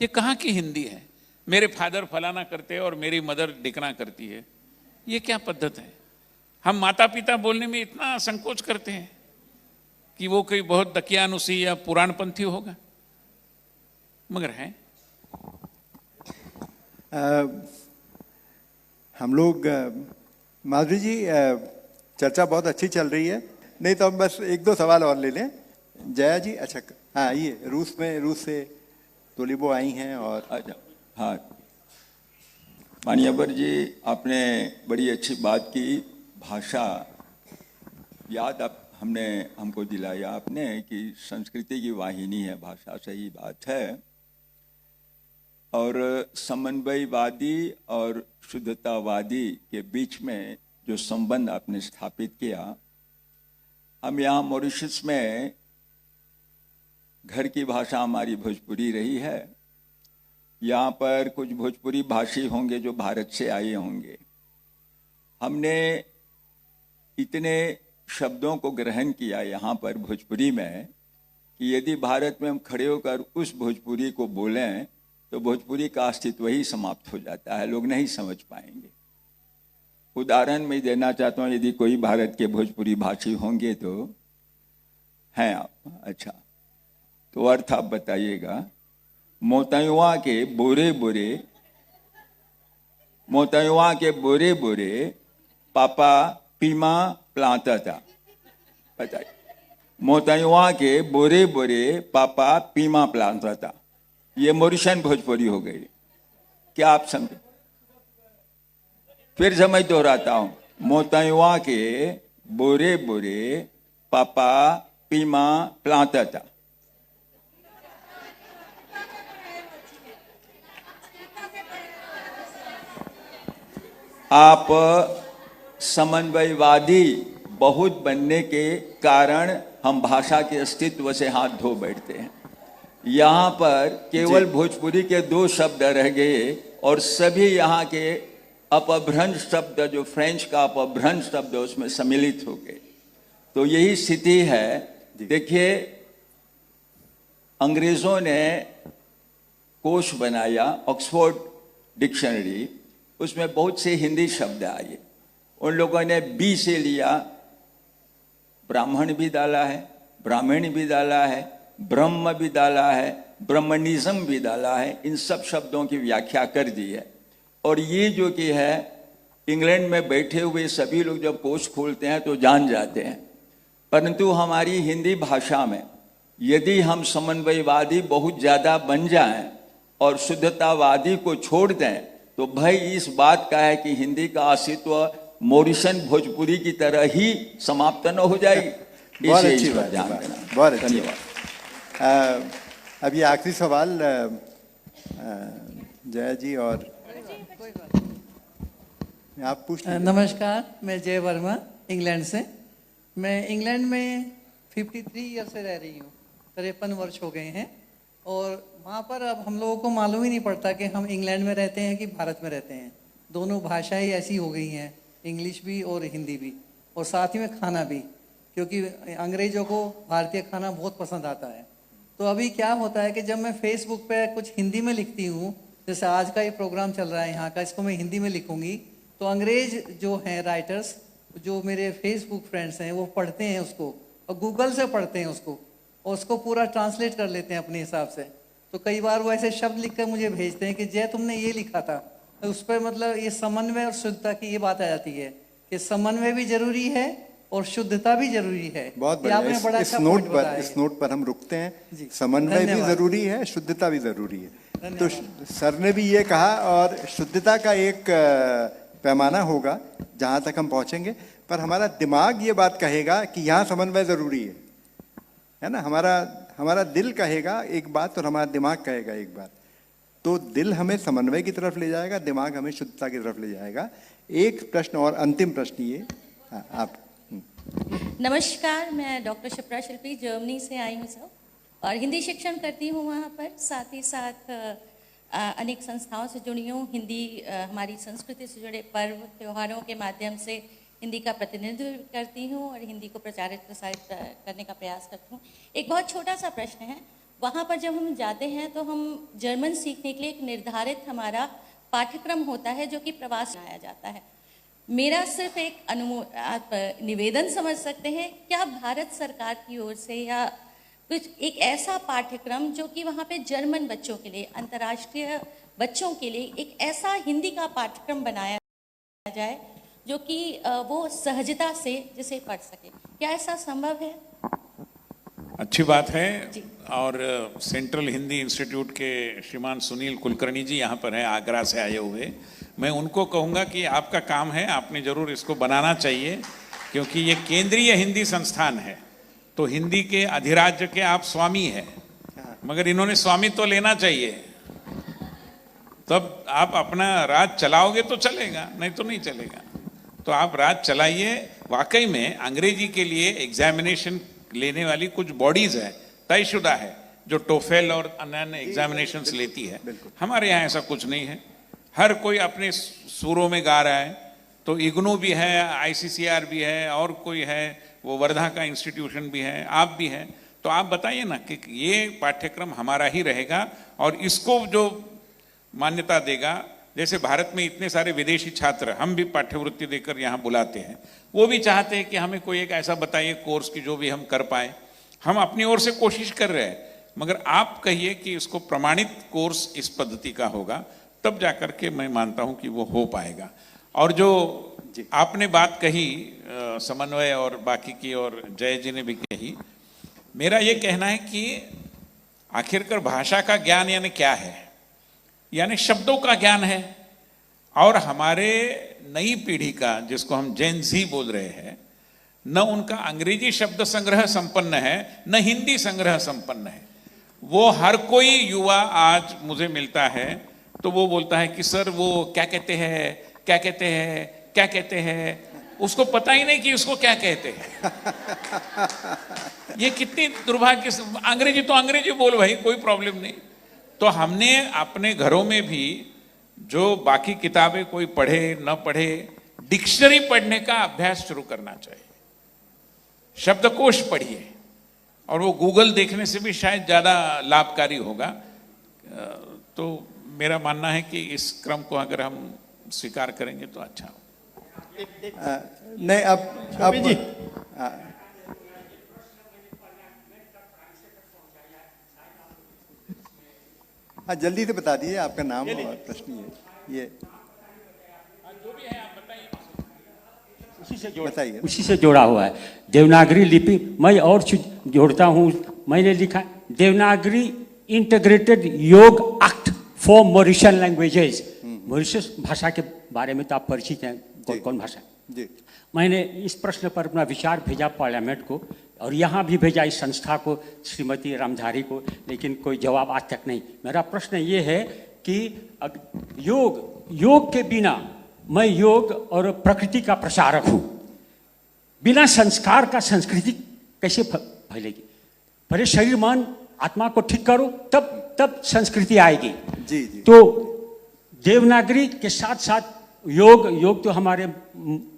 ये कहाँ की हिंदी है? मेरे फादर फलाना करते हैं और मेरी मदर डिकना करती है। ये क्या पद्धत है? हम माता पिता बोलने में इतना संकोच करते हैं कि वो कोई बहुत दकियानुसी या पुराणपंथी होगा, मगर है। हम लोग, माधुरी जी, चर्चा बहुत अच्छी चल रही है, नहीं तो हम बस 1-2 सवाल और ले लें। जया जी, अच्छा, हाँ, ये रूस से तोलिबो आई हैं और अच्छा, हाँ, मानियाबर जी, आपने बड़ी अच्छी बात की। भाषा याद हमको दिलाया आपने कि संस्कृति की वाहिनी है भाषा, सही बात है। और समन्वयवादी और शुद्धतावादी के बीच में जो संबंध आपने स्थापित किया, हम यहाँ मॉरिशस में घर की भाषा हमारी भोजपुरी रही है। यहाँ पर कुछ भोजपुरी भाषी होंगे जो भारत से आए होंगे। हमने इतने शब्दों को ग्रहण किया यहाँ पर भोजपुरी में कि यदि भारत में हम खड़े होकर उस भोजपुरी को बोलें तो भोजपुरी का अस्तित्व ही समाप्त हो जाता है, लोग नहीं समझ पाएंगे। उदाहरण मैं देना चाहता हूँ, यदि कोई भारत के भोजपुरी भाषी होंगे तो हैं आप, अच्छा, तो अर्थ आप बताइएगा। मोतयुआ के बोरे बोरे, मोतयुआ के बोरे बोरे पापा पीमा प्लांता था, बताइए। मोतयुआ के बोरे बोरे पापा पीमा प्लांता था, ये मॉरिशन भोजपुरी हो गई। क्या आप समझे? फिर से मैं दोहराता हूं, मोतयुआ के बोरे बोरे पापा पीमा प्लांता था। आप समन्वयवादी बहुत बनने के कारण हम भाषा के अस्तित्व से हाथ धो बैठते हैं। यहाँ पर केवल भोजपुरी के 2 शब्द रह गए और सभी यहाँ के अपभ्रंश शब्द, जो फ्रेंच का अपभ्रंश शब्द, उसमें सम्मिलित हो गए। तो यही स्थिति है। देखिए, अंग्रेजों ने कोश बनाया, ऑक्सफोर्ड डिक्शनरी, उसमें बहुत से हिंदी शब्द आए। उन लोगों ने बी से लिया, ब्राह्मण भी डाला है, ब्राह्मण भी डाला है, ब्रह्म भी डाला है, ब्रह्मनिज्म भी डाला है, इन सब शब्दों की व्याख्या कर दी है। और ये जो कि है इंग्लैंड में बैठे हुए सभी लोग जब कोश खोलते हैं तो जान जाते हैं। परंतु हमारी हिंदी भाषा में यदि हम समन्वयवादी बहुत ज़्यादा बन जाएं और शुद्धतावादी को छोड़ दें तो भय इस बात का है कि हिंदी का अस्तित्व मॉरिशन भोजपुरी की तरह ही समाप्त न हो जाएगी। बहुत इसे अच्छी इस पर बात, ध्यान देना। बहुत अच्छी धन्यवाद। बात। अब ये आखिरी सवाल जय जी और आप पूछ लीजिए। नमस्कार, मैं जय वर्मा इंग्लैंड से। मैं इंग्लैंड में 53 ईयर से रह रही हूँ, 53 वर्ष हो गए हैं। और वहाँ पर अब हम लोगों को मालूम ही नहीं पड़ता कि हम इंग्लैंड में रहते हैं कि भारत में रहते हैं। दोनों भाषाएं ऐसी हो गई हैं, इंग्लिश भी और हिंदी भी, और साथ ही में खाना भी, क्योंकि अंग्रेज़ों को भारतीय खाना बहुत पसंद आता है। तो अभी क्या होता है कि जब मैं फेसबुक पे कुछ हिंदी में लिखती हूँ, जैसे आज का ये प्रोग्राम चल रहा है यहाँ का, इसको मैं हिंदी में लिखूँगी तो अंग्रेज जो हैं राइटर्स, जो मेरे फेसबुक फ्रेंड्स हैं, वो पढ़ते हैं उसको और गूगल से पढ़ते हैं उसको और उसको पूरा ट्रांसलेट कर लेते हैं अपने हिसाब से। तो कई बार वो ऐसे शब्द लिख कर मुझे भेजते हैं कि जय तुमने ये लिखा था, तो उस पर मतलब ये समन्वय और शुद्धता की ये बात आ जाती है कि समन्वय भी जरूरी है और शुद्धता भी जरूरी है। बहुत ये बढ़िया। आपने बड़ा इस अच्छा नोट point पर बताया इस है। नोट पर हम रुकते हैं। जी, समन्वय भी धन्यवाद। जरूरी है, शुद्धता भी जरूरी है। तो धन्यवाद। सर ने भी ये कहा और शुद्धता का एक पैमाना होगा जहां तक हम पहुंचेंगे, पर हमारा दिमाग ये बात कहेगा कि यहाँ समन्वय जरूरी है ना। हमारा दिल कहेगा एक बात और हमारा दिमाग कहेगा एक बात। तो दिल हमें समन्वय की तरफ ले जाएगा, दिमाग हमें शुद्धता की तरफ ले जाएगा। एक प्रश्न और अंतिम प्रश्न ये, हाँ, आप। नमस्कार, मैं डॉक्टर शिप्रा शिल्पी जर्मनी से आई हूँ सर, और हिंदी शिक्षण करती हूँ वहाँ पर। साथ ही साथ अनेक संस्थाओं से जुड़ी हूँ। हिंदी हमारी संस्कृति से जुड़े पर्व त्योहारों के माध्यम से हिंदी का प्रतिनिधित्व करती हूँ और हिंदी को प्रचारित प्रसारित करने का प्रयास करती हूँ। एक बहुत छोटा सा प्रश्न है, वहाँ पर जब हम जाते हैं तो हम जर्मन सीखने के लिए एक निर्धारित हमारा पाठ्यक्रम होता है जो कि प्रवास बनाया जाता है। मेरा सिर्फ एक आप निवेदन समझ सकते हैं, क्या भारत सरकार की ओर से या कुछ एक ऐसा पाठ्यक्रम जो कि वहाँ पे जर्मन बच्चों के लिए, अंतर्राष्ट्रीय बच्चों के लिए एक ऐसा हिंदी का पाठ्यक्रम बनाया जाए जो कि वो सहजता से जिसे पढ़ सके, क्या ऐसा संभव है? अच्छी बात है। और सेंट्रल हिंदी इंस्टीट्यूट के श्रीमान सुनील कुलकर्णी जी यहाँ पर हैं, आगरा से आए हुए। मैं उनको कहूँगा कि आपका काम है, आपने जरूर इसको बनाना चाहिए, क्योंकि ये केंद्रीय हिंदी संस्थान है। तो हिंदी के अधिराज्य के आप स्वामी हैं, मगर इन्होंने स्वामित्व तो लेना चाहिए, तब आप अपना राज चलाओगे तो चलेगा, नहीं तो नहीं चलेगा। तो आप राज चलाइए। वाकई में अंग्रेजी के लिए एग्जामिनेशन लेने वाली कुछ बॉडीज है, तयशुदा है, जो टोफेल और अन्य एग्जामिनेशंस लेती है। हमारे यहाँ ऐसा कुछ नहीं है, हर कोई अपने सुरों में गा रहा है। तो इग्नू भी है, आईसीसीआर भी है, और कोई है, वो वर्धा का इंस्टीट्यूशन भी है, आप भी हैं। तो आप बताइए ना कि ये पाठ्यक्रम हमारा ही रहेगा और इसको जो मान्यता देगा, जैसे भारत में इतने सारे विदेशी छात्र हम भी पाठ्यवृत्ति देकर यहाँ बुलाते हैं, वो भी चाहते हैं कि हमें कोई एक ऐसा बताइए कोर्स की जो भी हम कर पाए। हम अपनी ओर से कोशिश कर रहे हैं, मगर आप कहिए कि इसको प्रमाणित कोर्स इस पद्धति का होगा, तब जाकर के मैं मानता हूं कि वो हो पाएगा। और जो आपने बात कही समन्वय और बाकी की, और जय जी ने भी कही, मेरा ये कहना है कि आखिरकार भाषा का ज्ञान यानी क्या है, यानी शब्दों का ज्ञान है। और हमारे नई पीढ़ी का, जिसको हम जेन जी बोल रहे हैं, न उनका अंग्रेजी शब्द संग्रह संपन्न है, न हिंदी संग्रह संपन्न है। वो हर कोई युवा आज मुझे मिलता है तो वो बोलता है कि सर वो क्या कहते हैं, क्या कहते हैं, क्या कहते हैं, उसको पता ही नहीं कि उसको क्या कहते हैं। ये कितनी दुर्भाग्य। अंग्रेजी तो अंग्रेजी बोल भाई, कोई प्रॉब्लम नहीं। तो हमने अपने घरों में भी जो बाकी किताबें कोई पढ़े न पढ़े, डिक्शनरी पढ़ने का अभ्यास शुरू करना चाहिए। शब्दकोश पढ़िए, और वो गूगल देखने से भी शायद ज्यादा लाभकारी होगा। तो मेरा मानना है कि इस क्रम को अगर हम स्वीकार करेंगे तो अच्छा हो। नहीं, अब जी हाँ जल्दी से बता दीजिए आपका नाम और प्रश्न ये बताइए। उसी से जोड़ा हुआ है देवनागरी लिपि। मैं और चीज जोड़ता हूँ, मैंने लिखा देवनागरी इंटीग्रेटेड योग act for Mauritian languages. Mauritius भाषा के बारे में तो आप परिचित हैं, कौन भाषा जी। मैंने इस प्रश्न पर अपना विचार भेजा पार्लियामेंट को और यहाँ भी भेजा इस संस्था को, श्रीमती रामधारी को, लेकिन कोई जवाब आज तक नहीं। मेरा प्रश्न ये है कि योग के बिना, मैं योग और प्रकृति का प्रचारक हूँ, बिना संस्कार का संस्कृति कैसे फैलेगी? पहले शरीर मन आत्मा को ठीक करो, तब संस्कृति आएगी। जी जी। तो देवनागरी के साथ साथ योग तो हमारे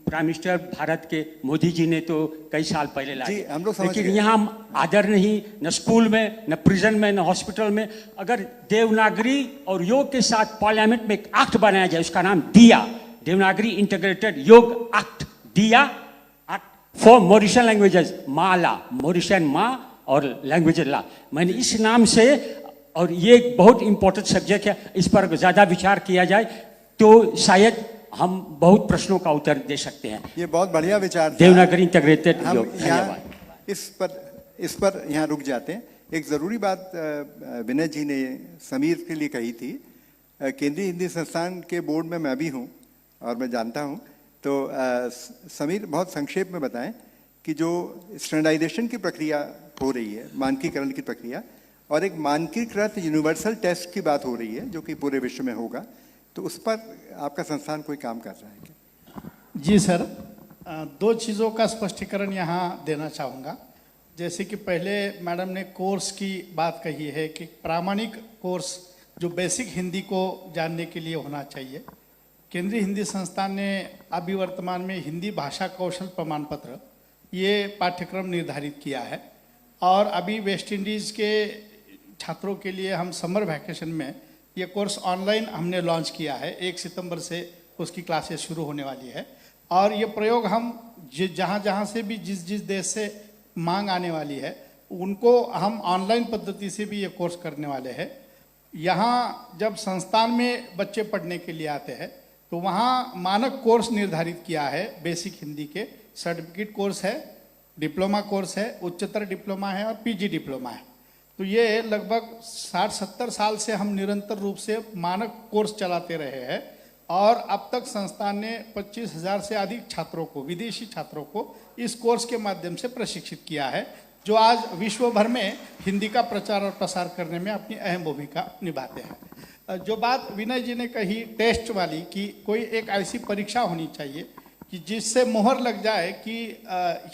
प्राइम मिनिस्टर भारत के मोदी जी ने तो कई साल पहले लाए, लेकिन यहाँ आदर नहीं, न स्कूल में, न प्रिजन में, न हॉस्पिटल में। अगर देवनागरी और योग के साथ पार्लियामेंट में एक एक्ट बनाया जाए, उसका नाम दिया, देवनागरी इंटीग्रेटेड योग एक्ट, दिया act for Mauritian languages, Mala, Mauritian माँ और लैंग्वेज ला, मैंने इस नाम से, और ये एक बहुत इंपॉर्टेंट सब्जेक्ट है, इस पर ज़्यादा विचार किया जाए तो शायद हम बहुत प्रश्नों का उत्तर दे सकते हैं। ये बहुत बढ़िया विचार था। देवनागरी इंटीग्रेटेड योग। धन्यवाद। इस पर यहाँ रुक जाते हैं। एक ज़रूरी बात विनय जी ने समीर के लिए कही थी। केंद्रीय हिंदी संस्थान के बोर्ड में मैं भी हूँ और मैं जानता हूँ, तो समीर बहुत संक्षेप में बताएं कि जो स्टैंडर्डाइजेशन की प्रक्रिया हो रही है, मानकीकरण की प्रक्रिया, और एक मानकीकृत यूनिवर्सल टेस्ट की बात हो रही है जो कि पूरे विश्व में होगा, तो उस पर आपका संस्थान कोई काम कर रहा है क्या? जी सर, दो चीज़ों का स्पष्टीकरण यहाँ देना चाहूँगा। जैसे कि पहले मैडम ने कोर्स की बात कही है कि प्रामाणिक कोर्स जो बेसिक हिंदी को जानने के लिए होना चाहिए। केंद्रीय हिंदी संस्थान ने अभी वर्तमान में हिंदी भाषा कौशल प्रमाण पत्र ये पाठ्यक्रम निर्धारित किया है, और अभी वेस्ट इंडीज़ के छात्रों के लिए हम समर वैकेशन में ये कोर्स ऑनलाइन हमने लॉन्च किया है। 1 सितंबर से उसकी क्लासेस शुरू होने वाली है, और ये प्रयोग हम जहाँ से भी जिस देश से मांग आने वाली है उनको हम ऑनलाइन पद्धति से भी ये कोर्स करने वाले हैं। यहाँ जब संस्थान में बच्चे पढ़ने के लिए आते हैं तो वहाँ मानक कोर्स निर्धारित किया है। बेसिक हिंदी के सर्टिफिकेट कोर्स है, डिप्लोमा कोर्स है, उच्चतर डिप्लोमा है और पीजी डिप्लोमा है। तो ये लगभग 60-70 साल से हम निरंतर रूप से मानक कोर्स चलाते रहे हैं, और अब तक संस्थान ने 25,000 से अधिक छात्रों को, विदेशी छात्रों को इस कोर्स के माध्यम से प्रशिक्षित किया है, जो आज विश्व भर में हिंदी का प्रचार और प्रसार करने में अपनी अहम भूमिका निभाते हैं। जो बात विनय जी ने कही टेस्ट वाली, कि कोई एक ऐसी परीक्षा होनी चाहिए कि जिससे मोहर लग जाए कि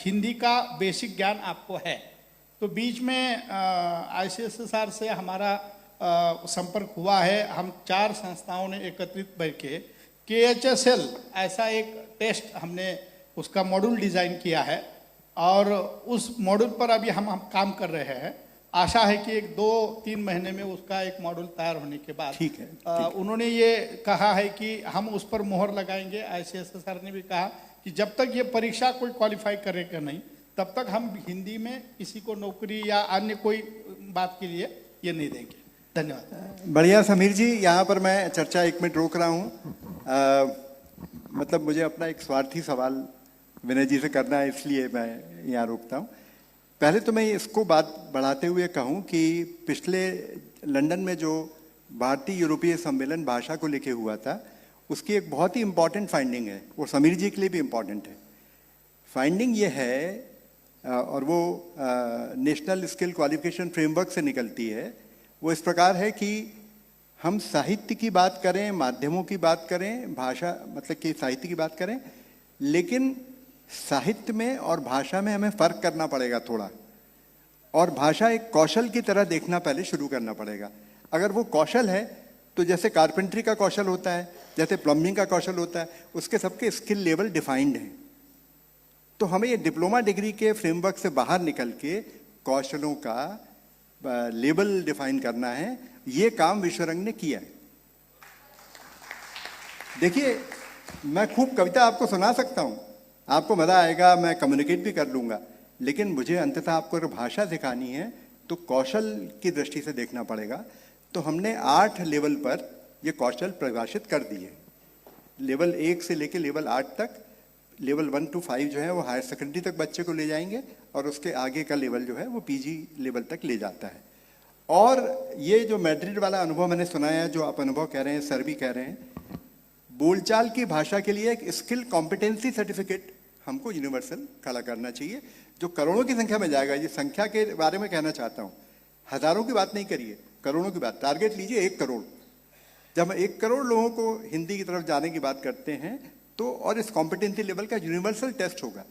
हिंदी का बेसिक ज्ञान आपको है। तो बीच में ICSSR से हमारा संपर्क हुआ है। हम 4 संस्थाओं ने एकत्रित करके KHSL ऐसा एक टेस्ट हमने उसका मॉड्यूल डिज़ाइन किया है, और उस मॉड्यूल पर अभी हम काम कर रहे हैं। आशा है कि 1-2-3 महीने में उसका एक मॉड्यूल तैयार होने के बाद ठीक है। उन्होंने ये कहा है कि हम उस पर मोहर लगाएंगे। ICSSR ने भी कहा कि जब तक ये परीक्षा कोई क्वालिफाई करेगा नहीं, तब तक हम हिंदी में किसी को नौकरी या अन्य कोई बात के लिए ये नहीं देंगे। धन्यवाद। बढ़िया समीर जी, यहाँ पर मैं चर्चा 1 मिनट रोक रहा हूँ। मतलब मुझे अपना एक स्वार्थी सवाल विनय जी से करना है, इसलिए मैं यहाँ रोकता हूँ। पहले तो मैं इसको बात बढ़ाते हुए कहूँ कि पिछले लंदन में जो भारतीय यूरोपीय सम्मेलन भाषा को लेके हुआ था, उसकी एक बहुत ही इम्पॉर्टेंट फाइंडिंग है, वो समीर जी के लिए भी इम्पॉर्टेंट है। फाइंडिंग ये है, और वो नेशनल स्किल क्वालिफिकेशन फ्रेमवर्क से निकलती है। वो इस प्रकार है कि हम साहित्य की बात करें, माध्यमों की बात करें, भाषा मतलब कि साहित्य की बात करें, लेकिन साहित्य में और भाषा में हमें फ़र्क करना पड़ेगा थोड़ा, और भाषा एक कौशल की तरह देखना पहले शुरू करना पड़ेगा। अगर वो कौशल है तो जैसे कारपेंट्री का कौशल होता है, जैसे प्लम्बिंग का कौशल होता है, उसके सबके स्किल लेवल डिफाइंड हैं। तो हमें ये डिप्लोमा डिग्री के फ्रेमवर्क से बाहर निकल के कौशलों का लेवल डिफाइन करना है। ये काम विश्वरंग ने किया है। देखिए, मैं खूब कविता आपको सुना सकता हूँ, आपको मज़ा आएगा, मैं कम्युनिकेट भी कर लूँगा, लेकिन मुझे अंततः आपको अगर भाषा सिखानी है तो कौशल की दृष्टि से देखना पड़ेगा। तो हमने 8 लेवल पर ये कौशल परिभाषित कर दिए। लेवल 1 से लेकर लेवल 8 तक, लेवल 1 to 5 जो है वो हायर सेकेंडरी तक बच्चे को ले जाएंगे, और उसके आगे का लेवल जो है वो पीजी लेवल तक ले जाता है। और ये जो मैड्रिड वाला अनुभव मैंने सुनाया, जो आप अनुभव कह रहे हैं, सर भी कह रहे हैं, बोलचाल की भाषा के लिए एक स्किल कॉम्पिटेंसी सर्टिफिकेट हमको यूनिवर्सल खड़ा करना चाहिए, जो करोड़ों की संख्या में जाएगा। ये संख्या के बारे में कहना चाहता हूँ, हजारों की बात नहीं करिए, करोड़ों की बात। टारगेट लीजिए 1 करोड़। जब हम 1 करोड़ लोगों को हिंदी की तरफ जाने की बात करते हैं तो, और इस कॉम्पिटेंसी लेवल का यूनिवर्सल टेस्ट होगा,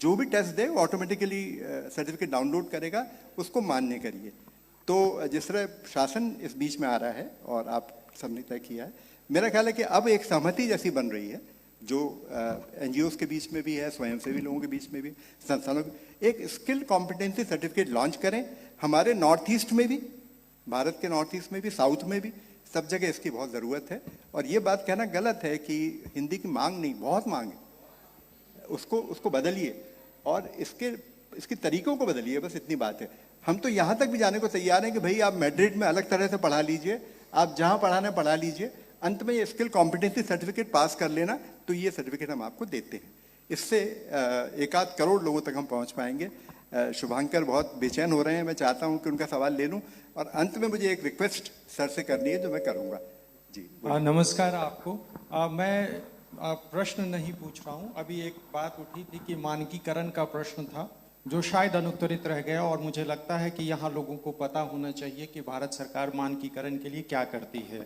जो भी टेस्ट दे वो ऑटोमेटिकली सर्टिफिकेट डाउनलोड करेगा, उसको मान्य करिए। तो जिस तरह शासन इस बीच में आ रहा है और आप सबने तय किया है, मेरा ख्याल है कि अब एक सहमति जैसी बन रही है, जो एनजीओस के बीच में भी है, स्वयंसेवी लोगों के बीच में भी, संस्थानों के, एक स्किल कॉम्पिटेंसी सर्टिफिकेट लॉन्च करें। हमारे नॉर्थ ईस्ट में भी, भारत के नॉर्थ ईस्ट में भी, साउथ में भी, सब जगह इसकी बहुत ज़रूरत है। और ये बात कहना गलत है कि हिंदी की मांग नहीं, बहुत मांग है। उसको बदलिए और इसके तरीकों को बदलिए, बस इतनी बात है। हम तो यहाँ तक भी जाने को तैयार हैं कि भाई आप मैड्रिड में अलग तरह से पढ़ा लीजिए, आप जहाँ पढ़ाना है पढ़ा लीजिए, अंत में ये स्किल कॉम्पिटेंसी सर्टिफिकेट पास कर लेना, तो ये सर्टिफिकेट हम आपको देते हैं। इससे 1-8 करोड़ लोगों तक हम पहुँच पाएंगे। शुभांकर बहुत बेचैन हो रहे हैं, मैं चाहता हूं कि उनका सवाल ले लूं, और अंत में मुझे एक रिक्वेस्ट सर से करनी है जो मैं करूंगा। जी नमस्कार आपको। मैं प्रश्न नहीं पूछ रहा हूं, अभी एक बात उठी थी कि मानकीकरण का प्रश्न था जो शायद अनुत्तरित रह गया, और मुझे लगता है कि यहाँ लोगों को पता होना चाहिए कि भारत सरकार मानकीकरण के लिए क्या करती है।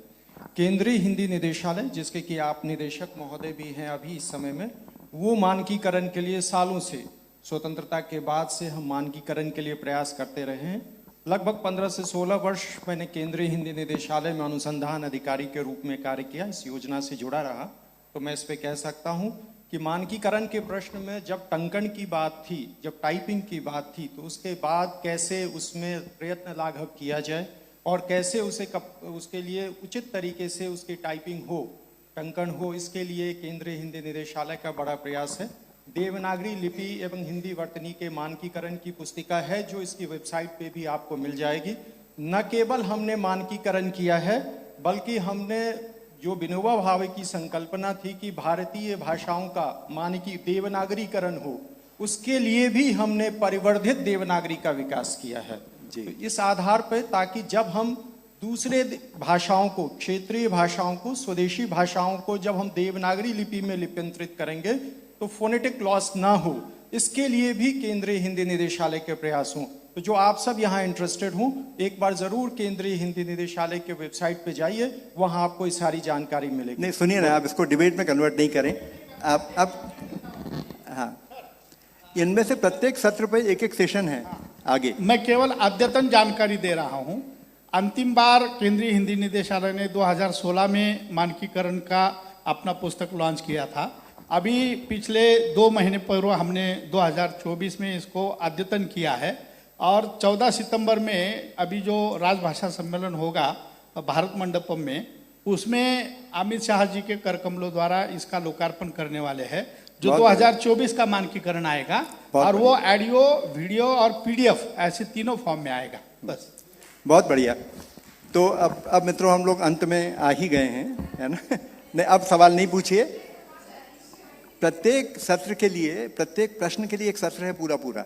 केंद्रीय हिंदी निदेशालय, जिसके कि आप निदेशक महोदय भी हैं अभी इस समय में, वो मानकीकरण के लिए सालों से, स्वतंत्रता के बाद से हम मानकीकरण के लिए प्रयास करते रहे हैं। लगभग 15 से 16 वर्ष मैंने केंद्रीय हिंदी निदेशालय में अनुसंधान अधिकारी के रूप में कार्य किया, इस योजना से जुड़ा रहा। तो मैं इस पे कह सकता हूं कि मानकीकरण के प्रश्न में जब टंकन की बात थी, जब टाइपिंग की बात थी, तो उसके बाद कैसे उसमें प्रयत्न लाघव किया जाए और कैसे उसके लिए उचित तरीके से उसकी टाइपिंग हो, टंकन हो, इसके लिए केंद्रीय हिंदी निदेशालय का बड़ा प्रयास है। देवनागरी लिपि एवं हिंदी वर्तनी के मानकीकरण की पुस्तिका है, जो इसकी वेबसाइट पे भी आपको मिल जाएगी। न केवल हमने मानकीकरण किया है, बल्कि हमने जो विनोबा भावे की संकल्पना थी कि भारतीय भाषाओं का मानकी देवनागरीकरण हो, उसके लिए भी हमने परिवर्धित देवनागरी का विकास किया है। तो इस आधार पर, ताकि जब हम दूसरे भाषाओं को, क्षेत्रीय भाषाओं को, स्वदेशी भाषाओं को जब हम देवनागरी लिपि में लिप्यंतरित करेंगे तो फोनेटिक लॉस ना हो, इसके लिए भी केंद्रीय हिंदी निदेशालय के प्रयास हों। तो जो आप सब यहाँ इंटरेस्टेड हों, एक बार जरूर केंद्रीय हिंदी निदेशालय के वेबसाइट पे जाइए, वहाँ आपको ये सारी जानकारी मिलेगी। नहीं सुनिए ना, आप इसको डिबेट में कन्वर्ट नहीं करें। आप हाँ, इनमें से प्रत्येक सत्र पे एक सेशन है आगे। मैं केवल अद्यतन जानकारी दे रहा हूँ। अंतिम बार केंद्रीय हिंदी निदेशालय ने 2016 में मानकीकरण का अपना पुस्तक लॉन्च किया था। अभी पिछले 2 महीने पूर्व हमने 2024 में इसको अद्यतन किया है, और 14 सितंबर में अभी जो राजभाषा सम्मेलन होगा भारत मंडपम में, उसमें अमित शाह जी के करकमलों द्वारा इसका लोकार्पण करने वाले हैं, जो 2024 का मानकीकरण आएगा, और वो ऑडियो, वीडियो और पीडीएफ ऐसे तीनों फॉर्म में आएगा। बस, बहुत बढ़िया। तो अब मित्रों, हम लोग अंत में आ ही गए हैं, है ना? नहीं, अब सवाल नहीं पूछिए। प्रत्येक सत्र के लिए, प्रत्येक प्रश्न के लिए एक सत्र है पूरा।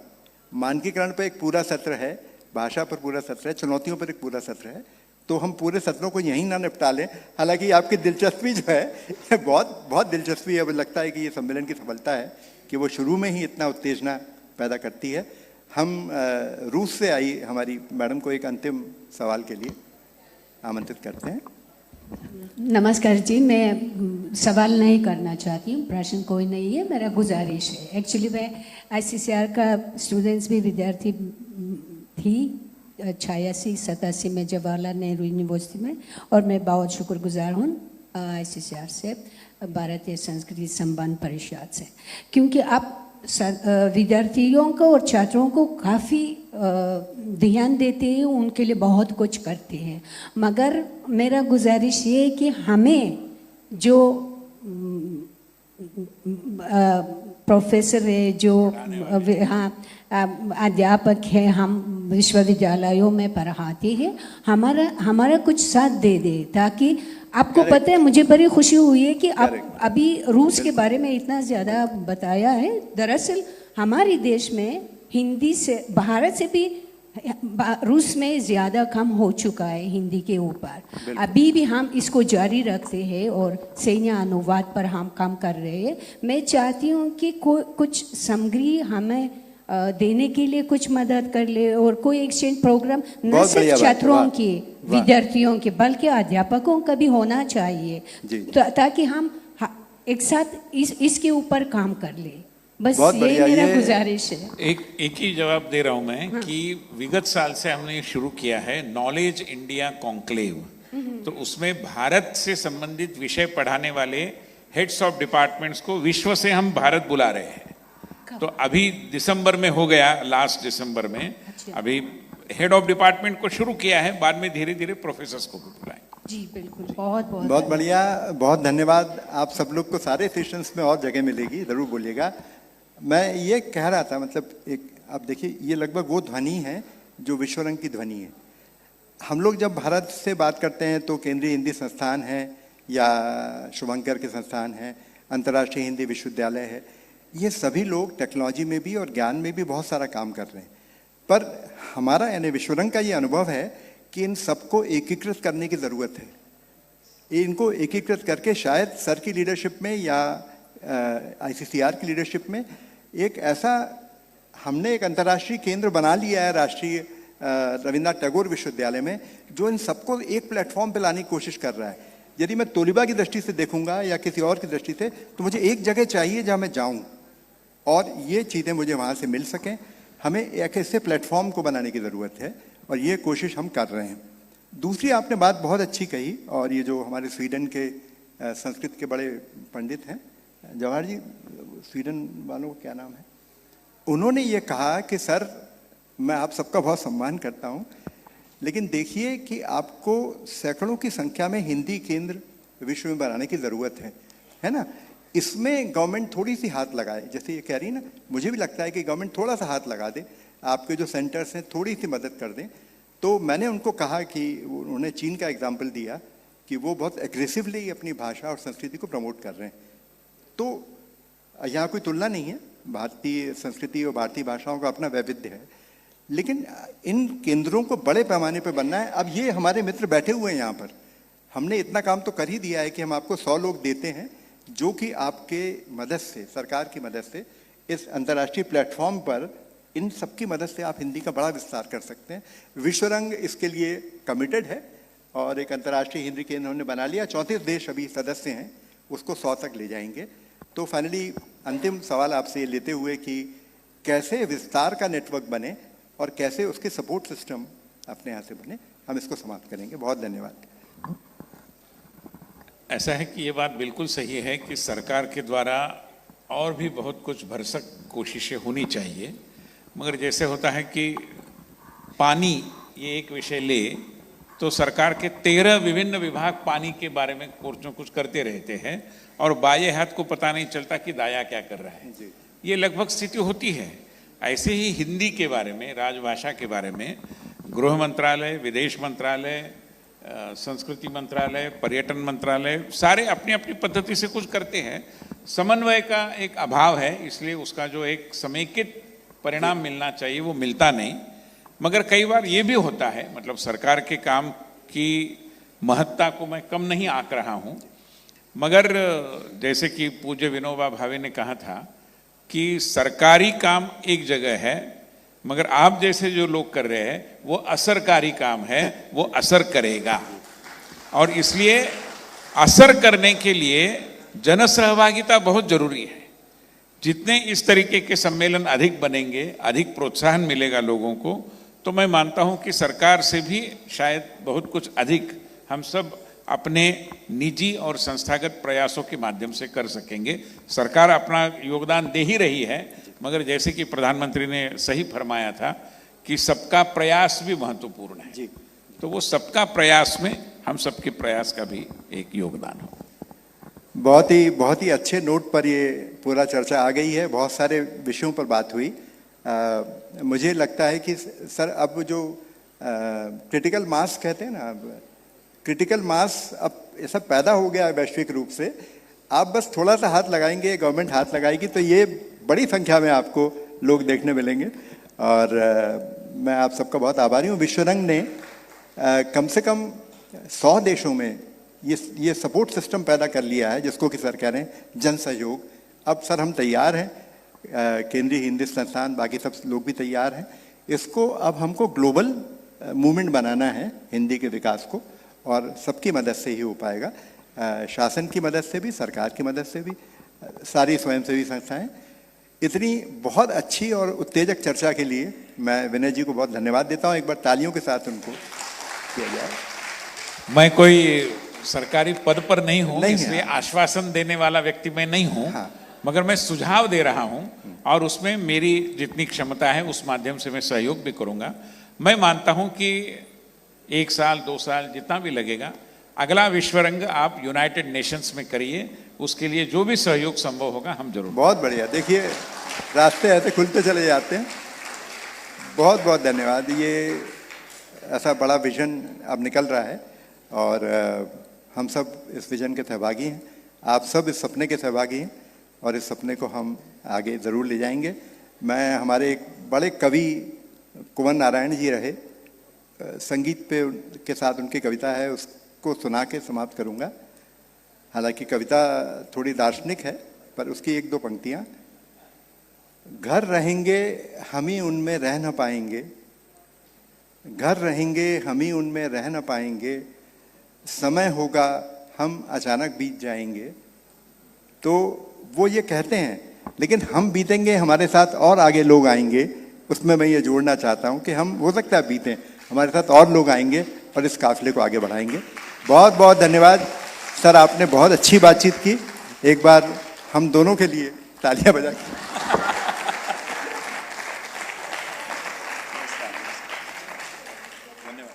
मानकीकरण पर एक पूरा सत्र है, भाषा पर पूरा सत्र है, चुनौतियों पर एक पूरा सत्र है। तो हम पूरे सत्रों को यहीं ना निपटा लें। हालांकि आपकी दिलचस्पी जो है बहुत दिलचस्पी है। मुझे लगता है कि ये सम्मेलन की सफलता है कि वो शुरू में ही इतना उत्तेजना पैदा करती है। हम रूस से आई हमारी मैडम को एक अंतिम सवाल के लिए आमंत्रित करते हैं। नमस्कार जी, मैं सवाल नहीं करना चाहती हूँ, प्रश्न कोई नहीं है, मेरा गुजारिश है। एक्चुअली मैं ICCR का स्टूडेंट्स भी विद्यार्थी थी 86-87 में जवाहरलाल नेहरू यूनिवर्सिटी में, और मैं बहुत शुक्रगुजार हूँ ICCR से, भारतीय संस्कृति संबंध परिषद से, क्योंकि आप विद्यार्थियों को और छात्रों को काफ़ी ध्यान देते हैं, उनके लिए बहुत कुछ करते हैं। मगर मेरा गुजारिश ये है कि हमें जो प्रोफेसर है, जो हाँ अध्यापक है, हम विश्वविद्यालयों में पढ़ाते हैं, हमारा कुछ साथ दे दे, ताकि आपको पता है, मुझे बड़ी खुशी हुई है कि आप अभी रूस के बारे में इतना ज़्यादा बताया है। दरअसल हमारे देश में हिंदी से, भारत से भी रूस में ज़्यादा कम हो चुका है हिंदी के ऊपर। अभी भी हम इसको जारी रखते हैं और सैन्य अनुवाद पर हम काम कर रहे हैं। मैं चाहती हूँ कि कुछ सामग्री हमें देने के लिए कुछ मदद कर ले, और कोई एक्सचेंज प्रोग्राम न सिर्फ छात्रों की, विद्यार्थियों के, बल्कि अध्यापकों का भी होना चाहिए, ताकि हम एक साथ इसके ऊपर काम कर ले। बस ये मेरा गुजारिश है। एक ही जवाब दे रहा हूं मैं कि विगत साल से हमने शुरू किया है नॉलेज इंडिया कॉन्क्लेव। तो उसमें भारत से संबंधित विषय पढ़ाने वाले हेड्स ऑफ डिपार्टमेंट्स को विश्व से हम भारत बुला रहे हैं। तो अभी दिसंबर में हो गया, लास्ट दिसंबर में। अभी हेड ऑफ डिपार्टमेंट को शुरू किया है, बाद में धीरे धीरे प्रोफेसर्स को भी बुलाएंगे। जी बिल्कुल, बहुत बढ़िया, बहुत धन्यवाद। आप सब लोग को सारे सेशंस में और जगह मिलेगी, जरूर बोलिएगा। मैं ये कह रहा था, मतलब एक, आप देखिए, ये लगभग वो ध्वनि है जो विश्वरंग की ध्वनि है। हम लोग जब भारत से बात करते हैं तो केंद्रीय हिंदी संस्थान है या शुभंकर के संस्थान है, अंतर्राष्ट्रीय हिंदी विश्वविद्यालय है, ये सभी लोग टेक्नोलॉजी में भी और ज्ञान में भी बहुत सारा काम कर रहे हैं। पर हमारा यानी विश्वरंग का ये अनुभव है कि इन सबको एकीकृत करने की ज़रूरत है। इनको एकीकृत करके शायद सर की लीडरशिप में या ICCR की लीडरशिप में एक ऐसा, हमने एक अंतर्राष्ट्रीय केंद्र बना लिया है राष्ट्रीय रविन्द्रनाथ टैगोर विश्वविद्यालय में, जो इन सबको एक प्लेटफॉर्म पे लाने की कोशिश कर रहा है। यदि मैं तोलिबा की दृष्टि से देखूंगा या किसी और की दृष्टि से, तो मुझे एक जगह चाहिए जहां मैं जाऊं और ये चीज़ें मुझे वहां से मिल सकें। हमें एक ऐसे प्लेटफॉर्म को बनाने की ज़रूरत है और ये कोशिश हम कर रहे हैं। दूसरी आपने बात बहुत अच्छी कही, और ये जो हमारे स्वीडन के संस्कृत के बड़े पंडित हैं, जवाहर जी, स्वीडन वालों का क्या नाम है, उन्होंने ये कहा कि सर, मैं आप सबका बहुत सम्मान करता हूँ, लेकिन देखिए कि आपको सैकड़ों की संख्या में हिंदी केंद्र विश्व में बनाने की ज़रूरत है ना। इसमें गवर्नमेंट थोड़ी सी हाथ लगाए, जैसे ये कह रही है ना, मुझे भी लगता है कि गवर्नमेंट थोड़ा सा हाथ लगा दे, आपके जो सेंटर्स हैं थोड़ी सी मदद कर दें। तो मैंने उनको कहा कि उन्होंने चीन का एग्जाम्पल दिया कि वो बहुत एग्रेसिवली अपनी भाषा और संस्कृति को प्रमोट कर रहे हैं। तो यहाँ कोई तुलना नहीं है, भारतीय संस्कृति और भारतीय भाषाओं का अपना वैविध्य है, लेकिन इन केंद्रों को बड़े पैमाने पर बनना है। अब ये हमारे मित्र बैठे हुए हैं यहाँ पर, हमने इतना काम तो कर ही दिया है कि हम आपको 100 लोग देते हैं, जो कि आपके मदद से, सरकार की मदद से, इस अंतर्राष्ट्रीय प्लेटफॉर्म पर इन सबकी मदद से आप हिंदी का बड़ा विस्तार कर सकते हैं। विश्वरंग इसके लिए कमिटेड है और एक अंतर्राष्ट्रीय हिंदी केंद्र उन्होंने बना लिया। 34 देश अभी सदस्य हैं, उसको 100 तक ले जाएंगे। तो फाइनली अंतिम सवाल आपसे लेते हुए कि कैसे विस्तार का नेटवर्क बने और कैसे उसके सपोर्ट सिस्टम अपने यहाँ से बने, हम इसको समाप्त करेंगे। बहुत धन्यवाद। ऐसा है कि ये बात बिल्कुल सही है कि सरकार के द्वारा और भी बहुत कुछ भरसक कोशिशें होनी चाहिए, मगर जैसे होता है कि पानी, ये एक विषय ले तो सरकार के 13 विभिन्न विभाग पानी के बारे में कुछ न कुछ करते रहते हैं और बाएं हाथ को पता नहीं चलता कि दायां क्या कर रहा है। ये लगभग स्थिति होती है। ऐसे ही हिंदी के बारे में, राजभाषा के बारे में गृह मंत्रालय, विदेश मंत्रालय, संस्कृति मंत्रालय, पर्यटन मंत्रालय, सारे अपनी अपनी पद्धति से कुछ करते हैं। समन्वय का एक अभाव है, इसलिए उसका जो एक समेकित परिणाम मिलना चाहिए वो मिलता नहीं। मगर कई बार ये भी होता है, मतलब सरकार के काम की महत्ता को मैं कम नहीं आंक रहा हूँ, मगर जैसे कि पूज्य विनोबा भावे ने कहा था कि सरकारी काम एक जगह है, मगर आप जैसे जो लोग कर रहे हैं वो असरकारी काम है, वो असर करेगा। और इसलिए असर करने के लिए जन सहभागिता बहुत जरूरी है। जितने इस तरीके के सम्मेलन अधिक बनेंगे, अधिक प्रोत्साहन मिलेगा लोगों को, तो मैं मानता हूं कि सरकार से भी शायद बहुत कुछ अधिक हम सब अपने निजी और संस्थागत प्रयासों के माध्यम से कर सकेंगे। सरकार अपना योगदान दे ही रही है, मगर जैसे कि प्रधानमंत्री ने सही फरमाया था कि सबका प्रयास भी महत्वपूर्ण है, तो वो सबका प्रयास में हम सबके प्रयास का भी एक योगदान हो। बहुत ही अच्छे नोट पर ये पूरा चर्चा आ गई है। बहुत सारे विषयों पर बात हुई। मुझे लगता है कि सर अब जो क्रिटिकल मास कहते हैं ना, अब क्रिटिकल मास अब ये सब पैदा हो गया है वैश्विक रूप से। आप बस थोड़ा सा हाथ लगाएंगे, गवर्नमेंट हाथ लगाएगी, तो ये बड़ी संख्या में आपको लोग देखने मिलेंगे। और मैं आप सबका बहुत आभारी हूँ। विश्व रंग ने कम से कम 100 देशों में ये सपोर्ट सिस्टम पैदा कर लिया है, जिसको कि सर कह रहे हैं जन सहयोग। अब सर हम तैयार हैं, केंद्रीय हिंदी संस्थान, बाकी सब लोग भी तैयार हैं। इसको अब हमको ग्लोबल मूवमेंट बनाना है हिंदी के विकास को, और सबकी मदद से ही हो पाएगा। शासन की मदद से भी, सरकार की मदद से भी, सारी स्वयंसेवी संस्थाएं। इतनी बहुत अच्छी और उत्तेजक चर्चा के लिए मैं विनय जी को बहुत धन्यवाद देता हूं। एक बार तालियों के साथ उनको किया जाए। मैं कोई सरकारी पद पर नहीं हूं, इसलिए आश्वासन देने वाला व्यक्ति मैं नहीं हूं। हाँ। मगर मैं सुझाव दे रहा हूं, और उसमें मेरी जितनी क्षमता है उस माध्यम से मैं सहयोग भी करूंगा। मैं मानता हूं कि 1 साल 2 साल जितना भी लगेगा, अगला विश्व रंग आप यूनाइटेड नेशंस में करिए। उसके लिए जो भी सहयोग संभव होगा हम जरूर। बहुत बढ़िया। देखिए रास्ते ऐसे खुलते चले जाते हैं। बहुत बहुत धन्यवाद। ये ऐसा बड़ा विजन अब निकल रहा है, और हम सब इस विजन के सहभागी हैं। आप सब इस सपने के सहभागी हैं, और इस सपने को हम आगे ज़रूर ले जाएंगे। मैं हमारे एक बड़े कवि कुंवर नारायण जी रहे, संगीत पे के साथ उनकी कविता है, उसको सुना के समाप्त करूँगा। हालांकि कविता थोड़ी दार्शनिक है, पर उसकी 1-2 पंक्तियाँ। घर रहेंगे हम ही उनमें रह न पाएंगे, घर रहेंगे हम ही उनमें रह न पाएंगे, समय होगा हम अचानक बीत जाएंगे। तो वो ये कहते हैं, लेकिन हम बीतेंगे, हमारे साथ और आगे लोग आएंगे। उसमें मैं ये जोड़ना चाहता हूँ कि हम हो सकता है बीतें, हमारे साथ और लोग आएंगे और इस काफिले को आगे बढ़ाएंगे। बहुत बहुत धन्यवाद सर, आपने बहुत अच्छी बातचीत की। एक बार हम दोनों के लिए तालियां बजा के। धन्यवाद।